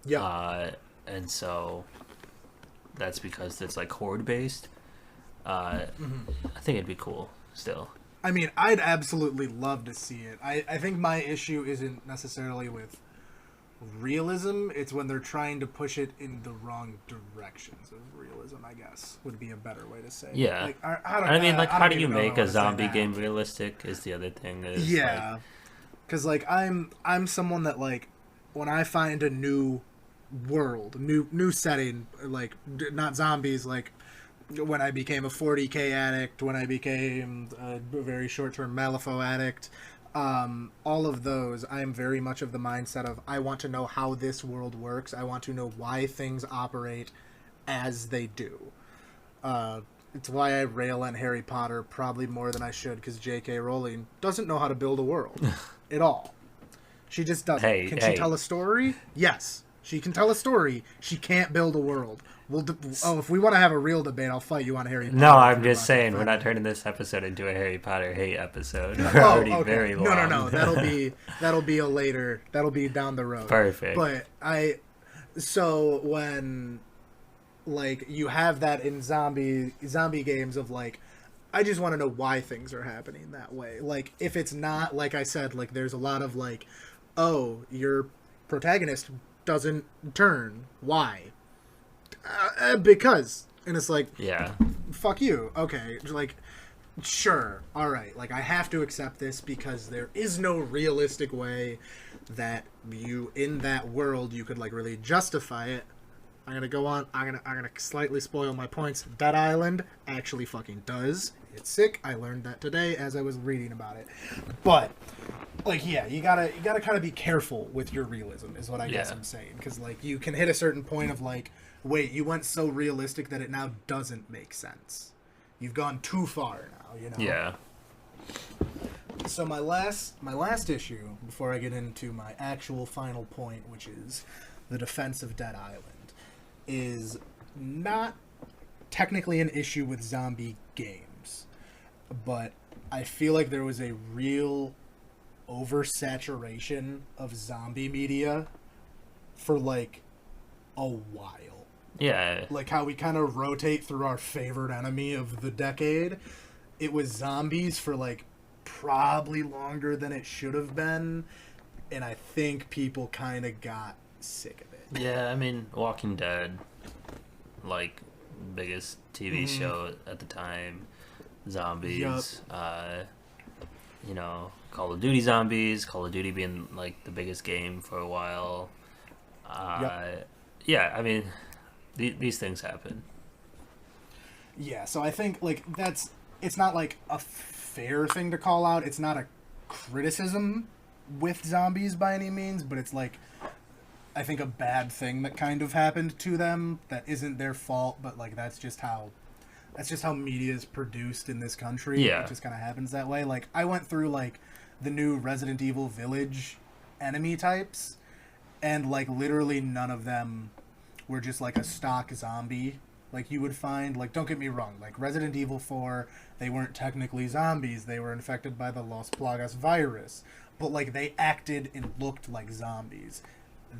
Yeah. And so that's because it's, like, horde based. I think it'd be cool still. I mean, I'd absolutely love to see it. I think my issue isn't necessarily with realism. It's when they're trying to push it in the wrong directions of realism, I guess, would be a better way to say it. Yeah. Like, how do you make a zombie game realistic is the other thing. Yeah. Because, like, I'm someone that, like, when I find a new world, new setting, like, not zombies, like, when I became a 40K addict, when I became a very short-term Malifaux addict, All of those, I am very much of the mindset of I want to know how this world works. I want to know why things operate as they do. It's why I rail on Harry Potter probably more than I should, because J.K. Rowling doesn't know how to build a world at all. She just doesn't. Can she tell a story? Yes. She can tell a story. She can't build a world. If we want to have a real debate, I'll fight you on Harry Potter. No, I'm just saying, we're not turning this episode into a Harry Potter hate episode. We're already very long. No. That'll be a later. That'll be down the road. Perfect. But so when, like, you have that in zombie games of, like, I just want to know why things are happening that way. Like, if it's not, like I said, like, there's a lot of, like, oh, your protagonist doesn't turn. Why? Because. And it's like, yeah, fuck you. Okay, like, sure, all right. Like, I have to accept this because there is no realistic way that you, in that world, you could, like, really justify it. I'm gonna go on. I'm gonna slightly spoil my points. Dead Island actually fucking does. It's sick. I learned that today as I was reading about it. But, like, yeah, you gotta kind of be careful with your realism, is what I guess I'm saying. Because, like, you can hit a certain point of, like, wait, you went so realistic that it now doesn't make sense. You've gone too far now, you know? Yeah. So my last issue, before I get into my actual final point, which is the defense of Dead Island, is not technically an issue with zombie games, but I feel like there was a real oversaturation of zombie media for, like, a while. Yeah. Like how we kind of rotate through our favorite enemy of the decade. It was zombies for, like, probably longer than it should have been, and I think people kind of got sick of it. Yeah, I mean, Walking Dead, like, biggest TV show at the time. Zombies, you know, Call of Duty zombies, Call of Duty being, like, the biggest game for a while. Yeah, I mean, these things happen. Yeah, so I think, like, it's not, like, a fair thing to call out. It's not a criticism with zombies by any means, but it's, like, I think a bad thing that kind of happened to them that isn't their fault, but, like, that's just how media is produced in this country. Yeah. It just kind of happens that way. Like, I went through, like, the new Resident Evil Village enemy types, and, like, literally none of them were just, like, a stock zombie like you would find. Like, don't get me wrong, like, Resident Evil 4, they weren't technically zombies. They were infected by the Las Plagas virus. But, like, they acted and looked like zombies.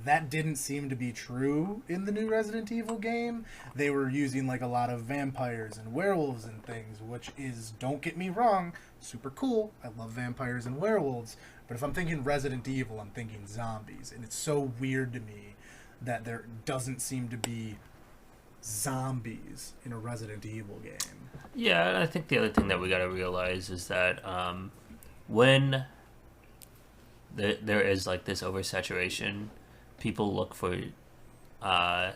That didn't seem to be true in the new Resident Evil game. They were using, like, a lot of vampires and werewolves and things, which is, don't get me wrong, super cool. I love vampires and werewolves. But if I'm thinking Resident Evil, I'm thinking zombies. And it's so weird to me that there doesn't seem to be zombies in a Resident Evil game. Yeah, and I think the other thing that we gotta realize is that when there is, like, this oversaturation, people look for a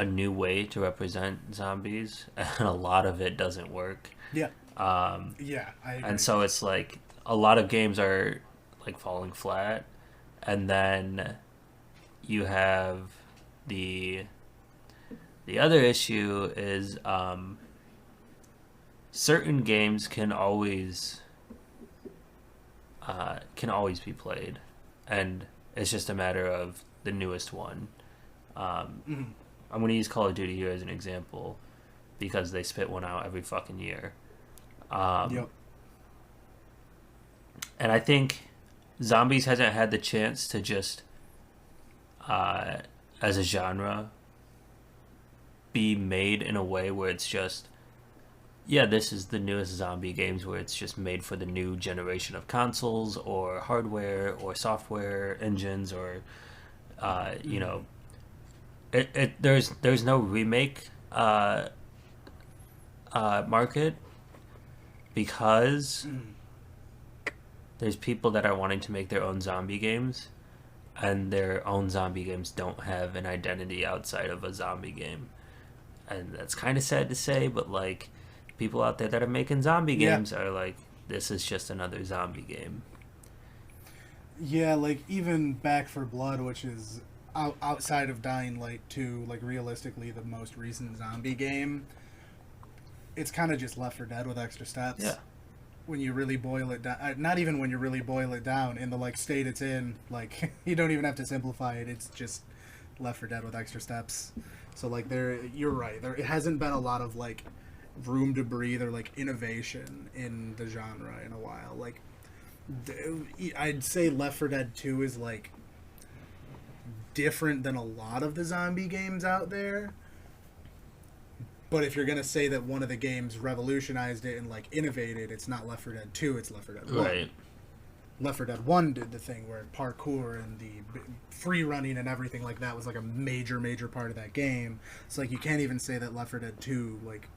new way to represent zombies, and a lot of it doesn't work. Yeah. I agree. And so it's like a lot of games are, like, falling flat, and then you have the other issue is certain games can always be played, and it's just a matter of the newest one. I'm going to use Call of Duty here as an example because they spit one out every fucking year. Yep. And I think zombies hasn't had the chance to just, as a genre, be made in a way where it's just, yeah, this is the newest zombie games where it's just made for the new generation of consoles or hardware or software engines or, you know, there's no remake market because there's people that are wanting to make their own zombie games, and their own zombie games don't have an identity outside of a zombie game. And that's kind of sad to say, but, like, people out there that are making zombie games are, like, this is just another zombie game. Yeah, like even Back for Blood, which is outside of Dying Light 2, like realistically the most recent zombie game, it's kind of just Left 4 Dead with extra steps. Yeah. When you really boil it down, not even when you really boil it down, in the like state it's in, like you don't even have to simplify it. It's just Left 4 Dead with extra steps. So like you're right. It hasn't been a lot of like room to breathe or like innovation in the genre in a while. Like I'd say Left 4 Dead 2 is like different than a lot of the zombie games out there. But if you're going to say that one of the games revolutionized it and, like, innovated, it's not Left 4 Dead 2, it's Left 4 Dead 1. Right. Left 4 Dead 1 did the thing where parkour and the free running and everything like that was, like, a major, major part of that game. So, like, you can't even say that Left 4 Dead 2, like,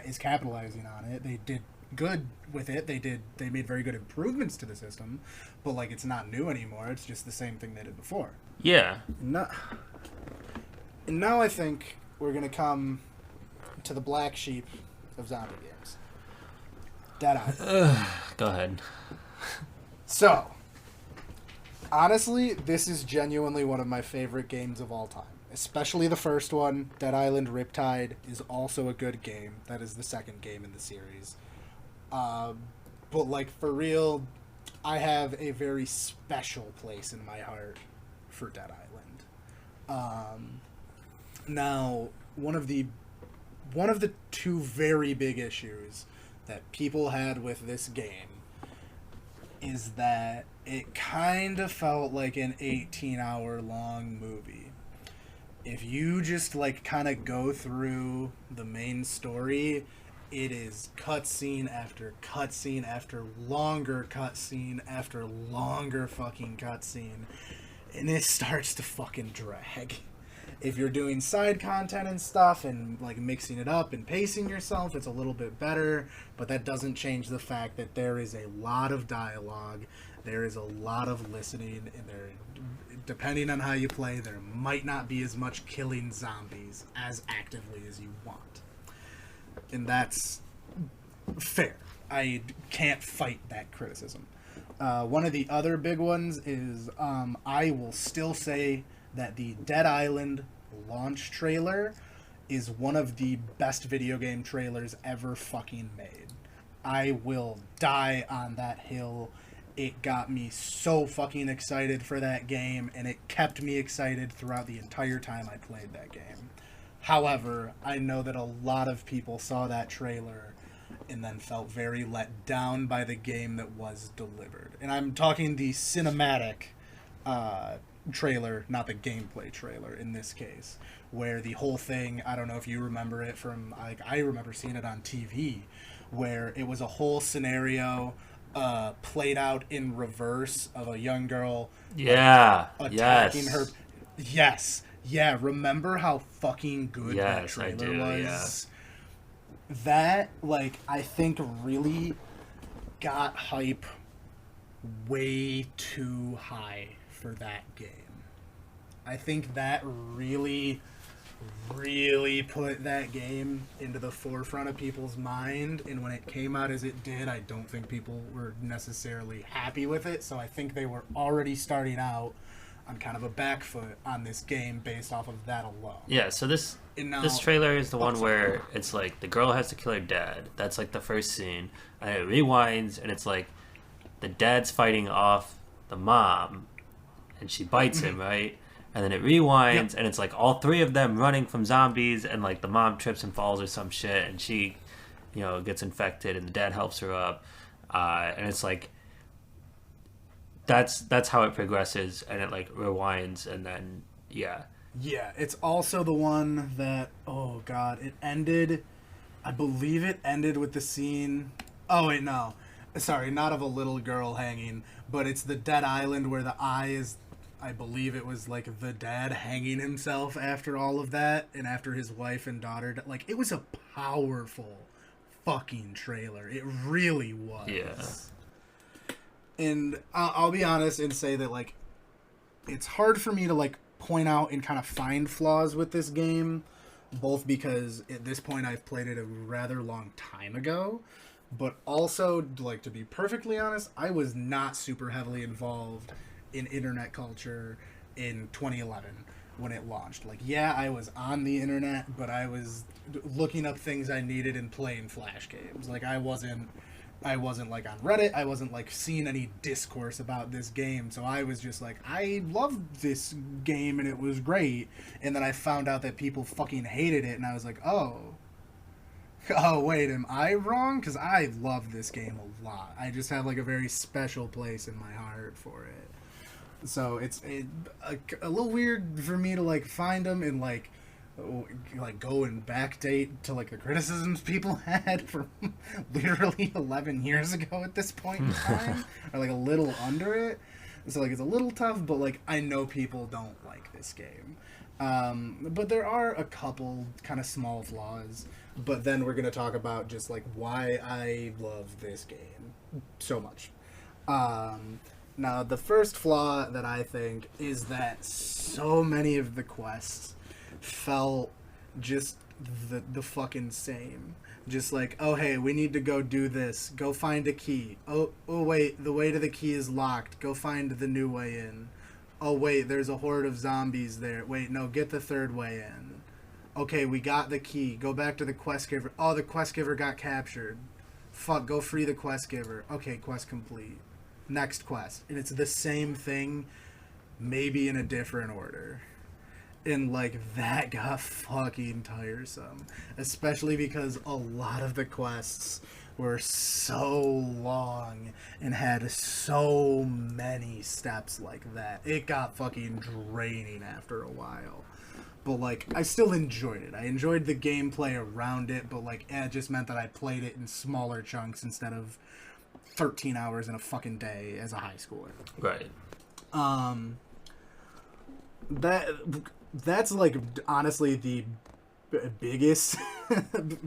is capitalizing on it. They did good with it. They made very good improvements to the system. But, like, it's not new anymore. It's just the same thing they did before. Yeah. And now I think we're going to come to the black sheep of zombie games. Dead Island. Go ahead. So, honestly, this is genuinely one of my favorite games of all time. Especially the first one, Dead Island Riptide, is also a good game. That is the second game in the series. But, like, for real, I have a very special place in my heart for Dead Island. Now, one of the two very big issues that people had with this game is that it kind of felt like an 18-hour long movie. If you just like kind of go through the main story, it is cutscene after cutscene after longer cutscene after longer fucking cutscene, and it starts to fucking drag. If you're doing side content and stuff and like mixing it up and pacing yourself, it's a little bit better, but that doesn't change the fact that there is a lot of dialogue, there is a lot of listening, and there, depending on how you play, there might not be as much killing zombies as actively as you want. And that's fair. I can't fight that criticism. One of the other big ones is I will still say that the Dead Island launch trailer is one of the best video game trailers ever fucking made. I will die on that hill. It got me so fucking excited for that game, and it kept me excited throughout the entire time I played that game. However, I know that a lot of people saw that trailer and then felt very let down by the game that was delivered. And I'm talking the cinematic trailer, not the gameplay trailer in this case, where the whole thing, I don't know if you remember it from, like, I remember seeing it on TV, where it was a whole scenario played out in reverse of a young girl attacking her. Yes. Yeah, remember how fucking good that trailer was? Yeah. That, like, I think really got hype way too high for that game. I think that really put that game into the forefront of people's mind, and when it came out as it did, I don't think people were necessarily happy with it, so I think they were already starting out on kind of a back foot on this game based off of that alone. Yeah, so this trailer is the one where it's like the girl has to kill her dad. That's like the first scene, and it rewinds, and it's like the dad's fighting off the mom, and she bites him, right? And then it rewinds, and it's like all three of them running from zombies, and like the mom trips and falls or some shit, and she, gets infected, and the dad helps her up, and it's like that's how it progresses, and it like rewinds, and then yeah, it's also the one that, oh god, it ended. I believe it ended with the scene. Oh wait, no. Sorry, not of a little girl hanging, but it's the Dead Island where the eye is, I believe it was like the dad hanging himself after all of that, and after his wife and daughter. Like, it was a powerful fucking trailer. It really was. Yeah. And I'll be honest and say that, like, it's hard for me to, like, point out and kind of find flaws with this game, both because at this point I've played it a rather long time ago, But also, like, to be perfectly honest, I was not super heavily involved in internet culture in 2011 when it launched. Like, yeah, I was on the internet, but I was looking up things I needed and playing Flash games. Like, I wasn't like on Reddit. I wasn't like seeing any discourse about this game. So I was just like, I loved this game and it was great. And then I found out that people fucking hated it, and I was like, oh wait, am I wrong? Because I love this game a lot. I just have like a very special place in my heart for it. So it's a little weird for me to like find them and like go and backdate to like the criticisms people had from literally 11 years ago at this point in time, or like a little under it. So like it's a little tough, but like I know people don't like this game. But there are a couple kind of small flaws. But then we're gonna talk about just like why I love this game so much. Now the first flaw that I think is that so many of the quests felt just the fucking same. Just like, oh hey, we need to go do this. Go find a key. Oh wait, the way to the key is locked. Go find the new way in. Oh wait, there's a horde of zombies there. Wait, no, get the third way in. Okay, we got the key. Go back to the quest giver. Oh, the quest giver got captured. Fuck, go free the quest giver. Okay, quest complete. Next quest. And it's the same thing, maybe in a different order. And like that got fucking tiresome, especially because a lot of the quests were so long and had so many steps like that. It got fucking draining after a while. But like I still enjoyed it. I enjoyed the gameplay around it, but like it just meant that I played it in smaller chunks instead of 13 hours in a fucking day as a high schooler. Right. That's like honestly the biggest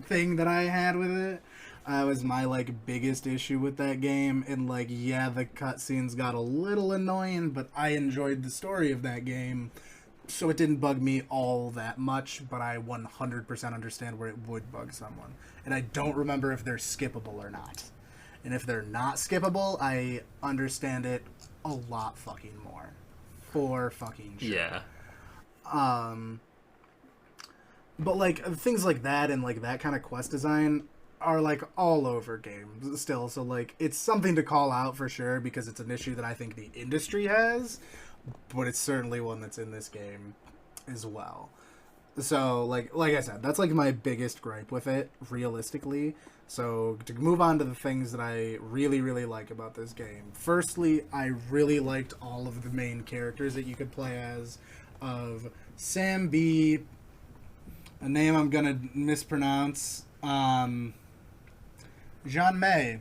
thing that I had with it. Was my like biggest issue with that game, and like yeah, the cutscenes got a little annoying, but I enjoyed the story of that game, so it didn't bug me all that much. But I 100% understand where it would bug someone, and I don't remember if they're skippable or not. And if they're not skippable, I understand it a lot fucking more. For fucking sure. Yeah. But like things like that and like that kind of quest design are like all over games still, so like it's something to call out for sure because it's an issue that I think the industry has, but it's certainly one that's in this game as well. So like I said, that's like my biggest gripe with it realistically. So to move on to the things that I really like about this game. Firstly, I really liked all of the main characters that you could play as, of Sam B, a name I'm gonna mispronounce, Jean May.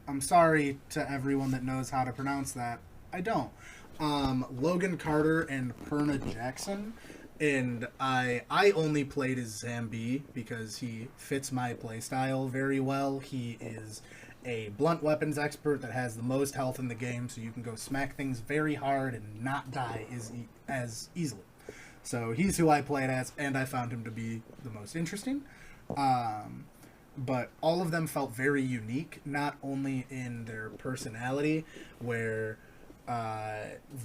I'm sorry to everyone that knows how to pronounce that. I don't. Logan Carter and Perna Jackson. And I only played as Zambi because he fits my playstyle very well. He is a blunt weapons expert that has the most health in the game, so you can go smack things very hard and not die as easily. So he's who I played as, and I found him to be the most interesting. But all of them felt very unique, not only in their personality, where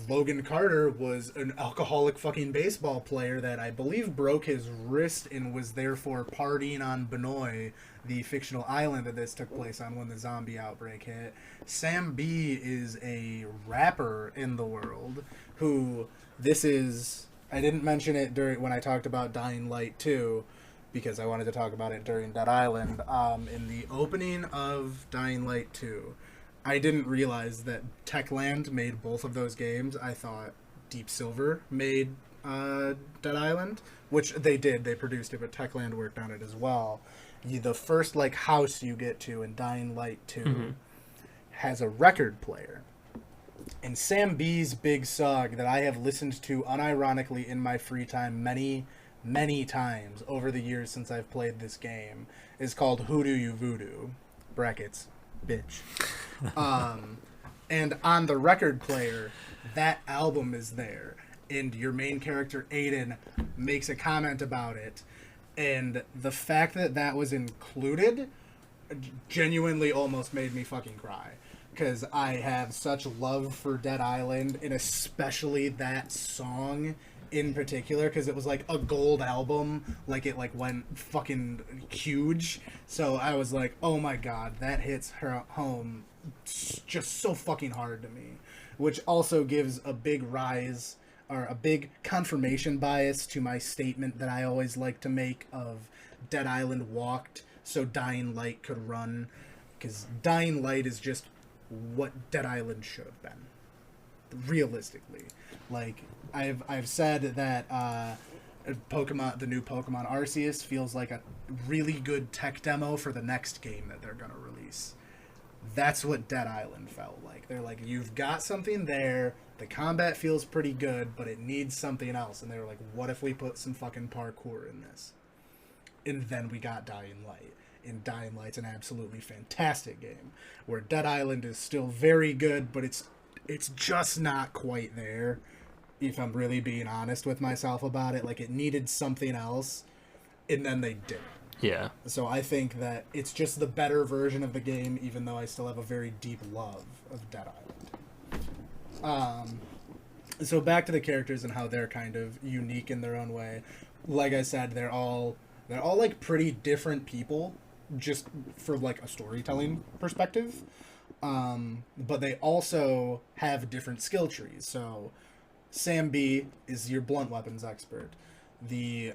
Logan Carter was an alcoholic fucking baseball player that I believe broke his wrist and was therefore partying on Benoy, the fictional island that this took place on when the zombie outbreak hit. Sam B is a rapper in the world who I didn't mention it during when I talked about Dying Light 2 because I wanted to talk about it during Dead Island. In the opening of Dying Light 2, I didn't realize that Techland made both of those games. I thought Deep Silver made Dead Island, which they did. They produced it, but Techland worked on it as well. The first like house you get to in Dying Light 2 has a record player. And Sam B's big song that I have listened to unironically in my free time many times over the years since I've played this game is called Hoodoo You Voodoo, brackets, bitch. And on the record player, that album is there, and your main character Aiden makes a comment about it, and the fact that that was included genuinely almost made me fucking cry because I have such love for Dead Island, and especially that song in particular, because it was like a gold album, like it like went fucking huge. So I was like, oh my god, that hits her home just so fucking hard to me, which also gives a big rise or a big confirmation bias to my statement that I always like to make of Dead Island walked so Dying Light could run, because Dying Light is just what Dead Island should have been, realistically. Like I've said that Pokemon, the new Pokemon Arceus, feels like a really good tech demo for the next game that they're gonna release. That's what Dead Island felt like. They're like, you've got something there. The combat feels pretty good, but it needs something else. And they were like, what if we put some fucking parkour in this? And then we got Dying Light. And Dying Light's an absolutely fantastic game. Where Dead Island is still very good, but it's just not quite there. If I'm really being honest with myself about it. Like, it needed something else, and then they didn't. Yeah. So I think that it's just the better version of the game, even though I still have a very deep love of Dead Island. So back to the characters and how they're kind of unique in their own way. Like I said, they're all like pretty different people, just for like a storytelling perspective. But they also have different skill trees. So Sam B is your blunt weapons expert. The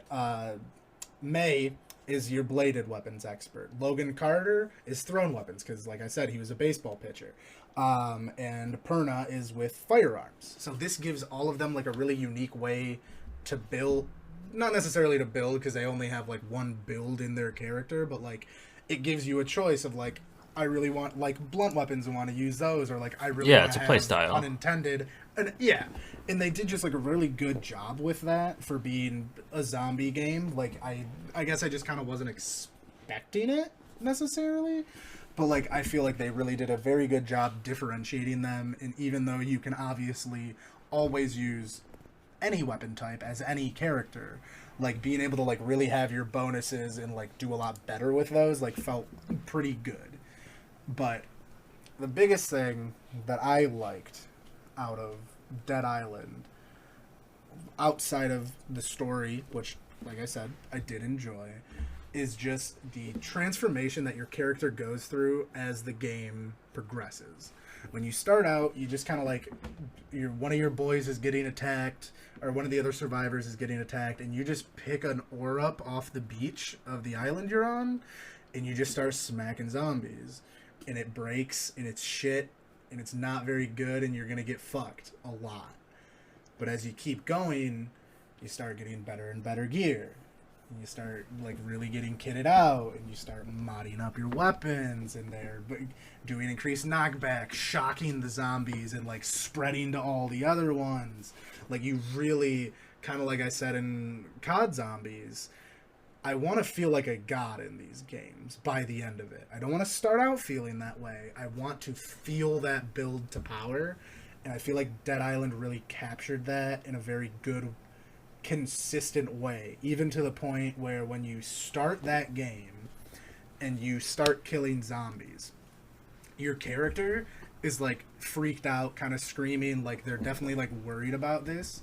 May is your bladed weapons expert. Logan Carter is thrown weapons, because, like I said, he was a baseball pitcher. And Perna is with firearms. So this gives all of them, like, a really unique way to build. Not necessarily to build, because they only have, like, one build in their character, but, like, it gives you a choice of, like, I really want, like, blunt weapons and want to use those, or, like, I really want to have play style. unintended. And, yeah, and they did just, like, a really good job with that for being a zombie game. Like, I guess I just kind of wasn't expecting it, necessarily. But, like, I feel like they really did a very good job differentiating them, and even though you can obviously always use any weapon type as any character, like, being able to, like, really have your bonuses and, like, do a lot better with those, like, felt pretty good. But the biggest thing that I liked out of Dead Island, outside of the story, which, like I said, I did enjoy, is just the transformation that your character goes through as the game progresses. When you start out, you just kind of like, one of your boys is getting attacked, or one of the other survivors is getting attacked, and you just pick an ore up off the beach of the island you're on, and you just start smacking zombies. And it breaks, and it's shit, and it's not very good, and you're going to get fucked a lot. But as you keep going, you start getting better and better gear. And you start, like, really getting kitted out, and you start modding up your weapons, and they're doing increased knockback, shocking the zombies, and, like, spreading to all the other ones. Like, you really, kind of like I said in COD Zombies, I want to feel like a god in these games by the end of it. I don't want to start out feeling that way. I want to feel that build to power, and I feel like Dead Island really captured that in a very good, consistent way, even to the point where when you start that game and you start killing zombies, your character is, like, freaked out, kind of screaming, like they're definitely, like, worried about this.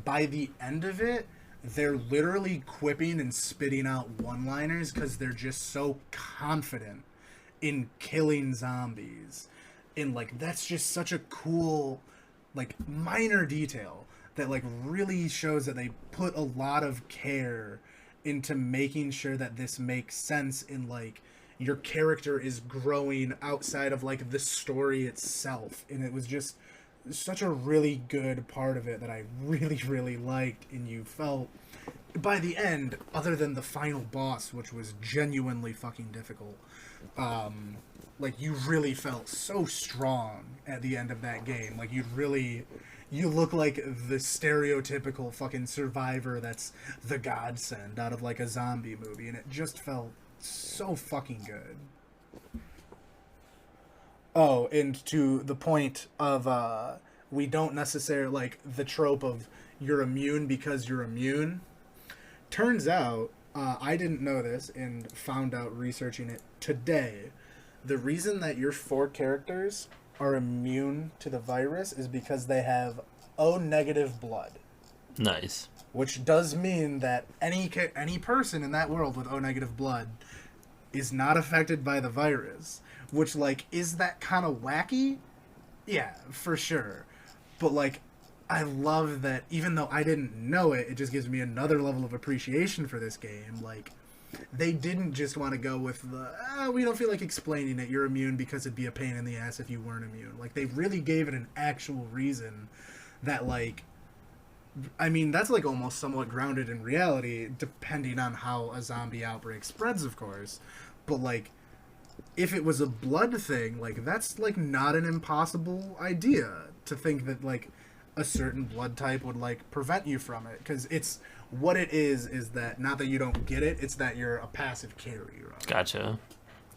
By the end of it, they're literally quipping and spitting out one-liners because they're just so confident in killing zombies. And, like, that's just such a cool, like, minor detail that, like, really shows that they put a lot of care into making sure that this makes sense in, like, your character is growing outside of, like, the story itself. And it was just such a really good part of it that I really, really liked, and you felt, by the end, other than the final boss, which was genuinely fucking difficult, like, you really felt so strong at the end of that game. Like, you look like the stereotypical fucking survivor that's the godsend out of, like, a zombie movie, and it just felt so fucking good. Oh, and to the point of, we don't necessarily, like, the trope of you're immune because you're immune. Turns out, I didn't know this and found out researching it today. The reason that your 4 characters are immune to the virus is because they have O negative blood. Nice. Which does mean that any person in that world with O negative blood is not affected by the virus. Which, like, is that kind of wacky? Yeah, for sure. But, like, I love that even though I didn't know it, it just gives me another level of appreciation for this game. Like, they didn't just want to go with the, we don't feel like explaining it, you're immune because it'd be a pain in the ass if you weren't immune. Like, they really gave it an actual reason that, like, I mean, that's, like, almost somewhat grounded in reality, depending on how a zombie outbreak spreads, of course. But, like, if it was a blood thing, like, that's, like, not an impossible idea to think that, like, a certain blood type would, like, prevent you from it. Because it's, what it is that, not that you don't get it, it's that you're a passive carrier of it. Gotcha.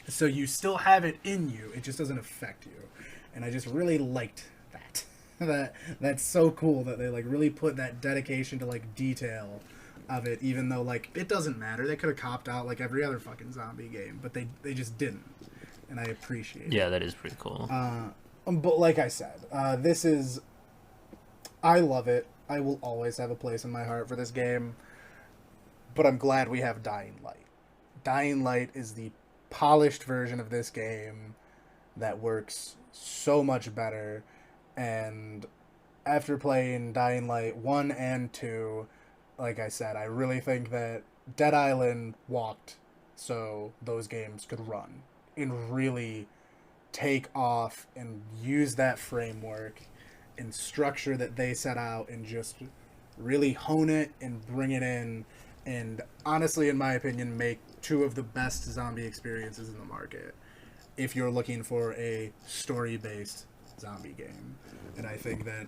So you still have it in you, it just doesn't affect you. And I just really liked that. That's so cool that they, like, really put that dedication to, like, detail of it, even though, like, it doesn't matter. They could have copped out like every other fucking zombie game, but they just didn't. And I appreciate it. Yeah, that is pretty cool. But like I said, this is... I love it. I will always have a place in my heart for this game. But I'm glad we have Dying Light. Dying Light is the polished version of this game that works so much better. And after playing Dying Light 1 and 2, like I said, I really think that Dead Island walked so those games could run and really take off and use that framework and structure that they set out and just really hone it and bring it in and honestly, in my opinion, make 2 of the best zombie experiences in the market if you're looking for a story-based zombie game. And I think that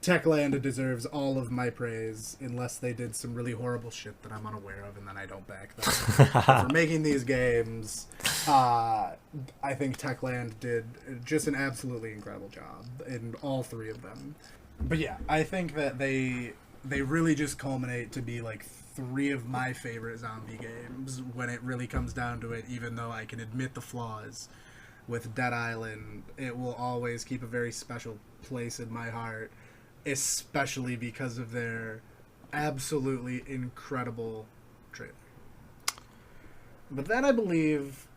Techland deserves all of my praise unless they did some really horrible shit that I'm unaware of and then I don't back them. For making these games, I think Techland did just an absolutely incredible job in all 3 of them. But yeah, I think that they really just culminate to be like 3 of my favorite zombie games when it really comes down to it, even though I can admit the flaws. With Dead Island, it will always keep a very special place in my heart, especially because of their absolutely incredible trailer. But that, I believe,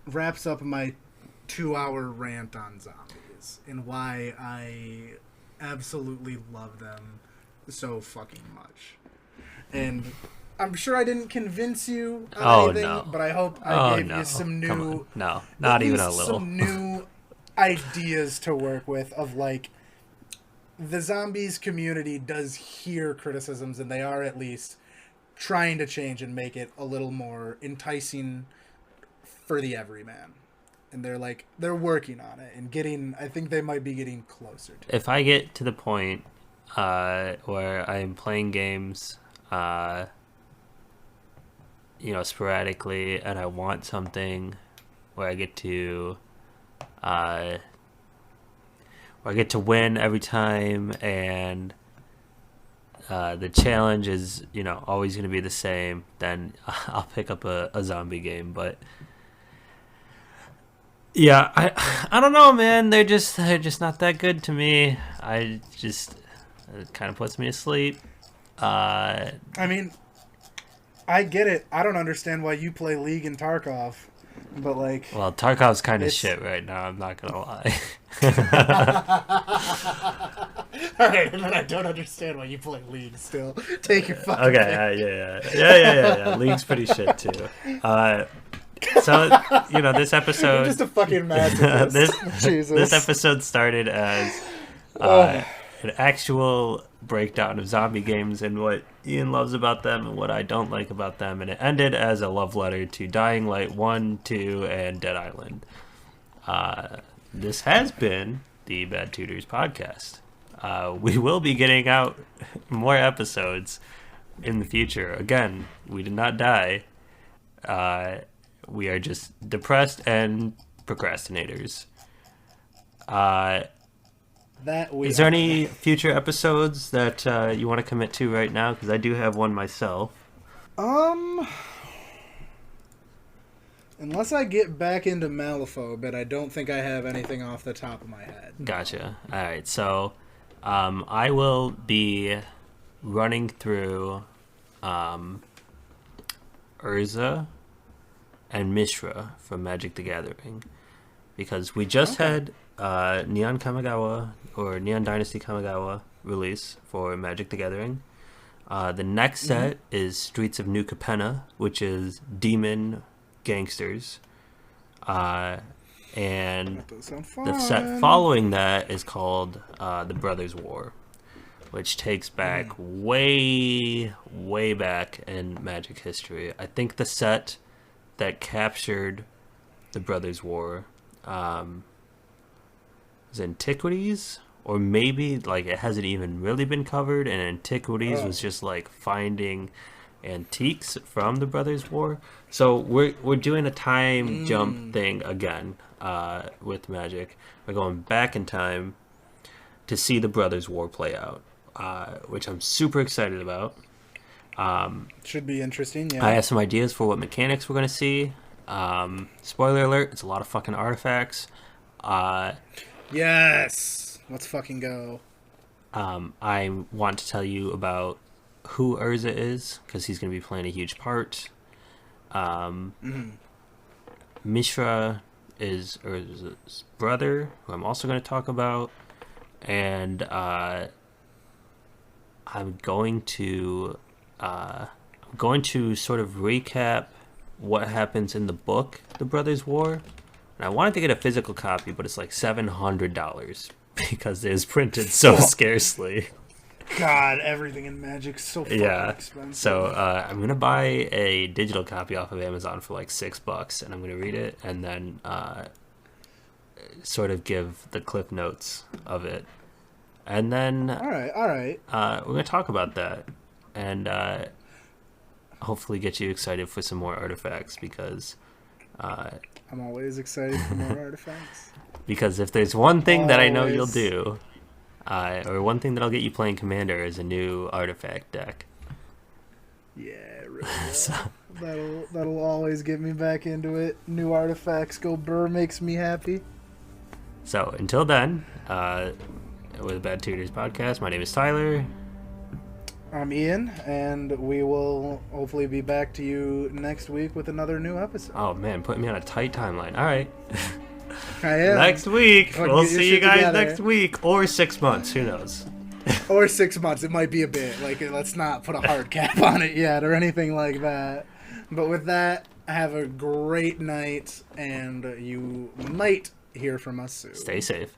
wraps up my 2-hour rant on zombies and why I absolutely love them so fucking much. And I'm sure I didn't convince you on anything, no. but I hope I gave you some new... No, not even a little. Some new ideas to work with of, like, the zombies community does hear criticisms, and they are at least trying to change and make it a little more enticing for the everyman. And they're working on it and getting... I think they might be getting closer to it. If I get to the point where I'm playing games... sporadically, and I want something where I get to win every time, and the challenge is always going to be the same, then I'll pick up a zombie game. But yeah, I don't know, man. They're just not that good to me. It kind of puts me to sleep. I mean, I get it. I don't understand why you play League and Tarkov, but like... Well, Tarkov's kind of shit right now, I'm not gonna lie. Alright, and then I don't understand why you play League still. Take your fucking... Okay, yeah. League's pretty shit, too. So, this episode... You're just a fucking masochist. Jesus. This episode started as an actual breakdown of zombie games and what Ian loves about them and what I don't like about them, and it ended as a love letter to Dying Light 1, 2, and Dead Island. This has been the Bad Tutors podcast. We will be getting out more episodes in the future. Again, we did not die. We are just depressed and procrastinators. Is there any future episodes that you want to commit to right now? Because I do have one myself. Um, unless I get back into Malifaux, but I don't think I have anything off the top of my head. Gotcha. All right, so I will be running through Urza and Mishra from Magic the Gathering because we just had Neon Kamigawa or Neon Dynasty Kamigawa release for Magic the Gathering. The next set is Streets of New Capenna, which is Demon Gangsters. And That does sound fun. the set following that is called The Brothers' War, which takes back way, way back in Magic history. I think the set that captured The Brothers' War was Antiquities, or maybe like it hasn't even really been covered, and Antiquities was just like finding antiques from the Brothers' War. So we're doing a time jump thing again with Magic. We're going back in time to see the Brothers' War play out, which I'm super excited about. Should be interesting, yeah. I have some ideas for what mechanics we're going to see. Spoiler alert, it's a lot of fucking artifacts. Yes! Let's fucking go. I want to tell you about who Urza is, because he's going to be playing a huge part. Mishra is Urza's brother, who I'm also going to talk about. And I'm going to sort of recap what happens in the book, The Brothers' War. And I wanted to get a physical copy, but it's like $700 because it is printed so scarcely. God, everything in Magic's so fucking expensive. So I'm gonna buy a digital copy off of Amazon for like $6, and I'm gonna read it and then sort of give the clip notes of it, and then all right. We're gonna talk about that and hopefully get you excited for some more artifacts because I'm always excited for more artifacts. Because if there's one thing that I know you'll do, or one thing that'll get you playing Commander is a new artifact deck. Yeah, really. That'll always get me back into it. New artifacts go burr makes me happy. So until then, with Bad Tutors Podcast, my name is Tyler. I'm Ian, and we will hopefully be back to you next week with another new episode. Oh man, putting me on a tight timeline. All right. I am. Next week. We'll see you guys together. next week. Or 6 months. Who knows? Or 6 months. It might be a bit. Like, let's not put a hard cap on it yet or anything like that. But with that, have a great night, and you might hear from us soon. Stay safe.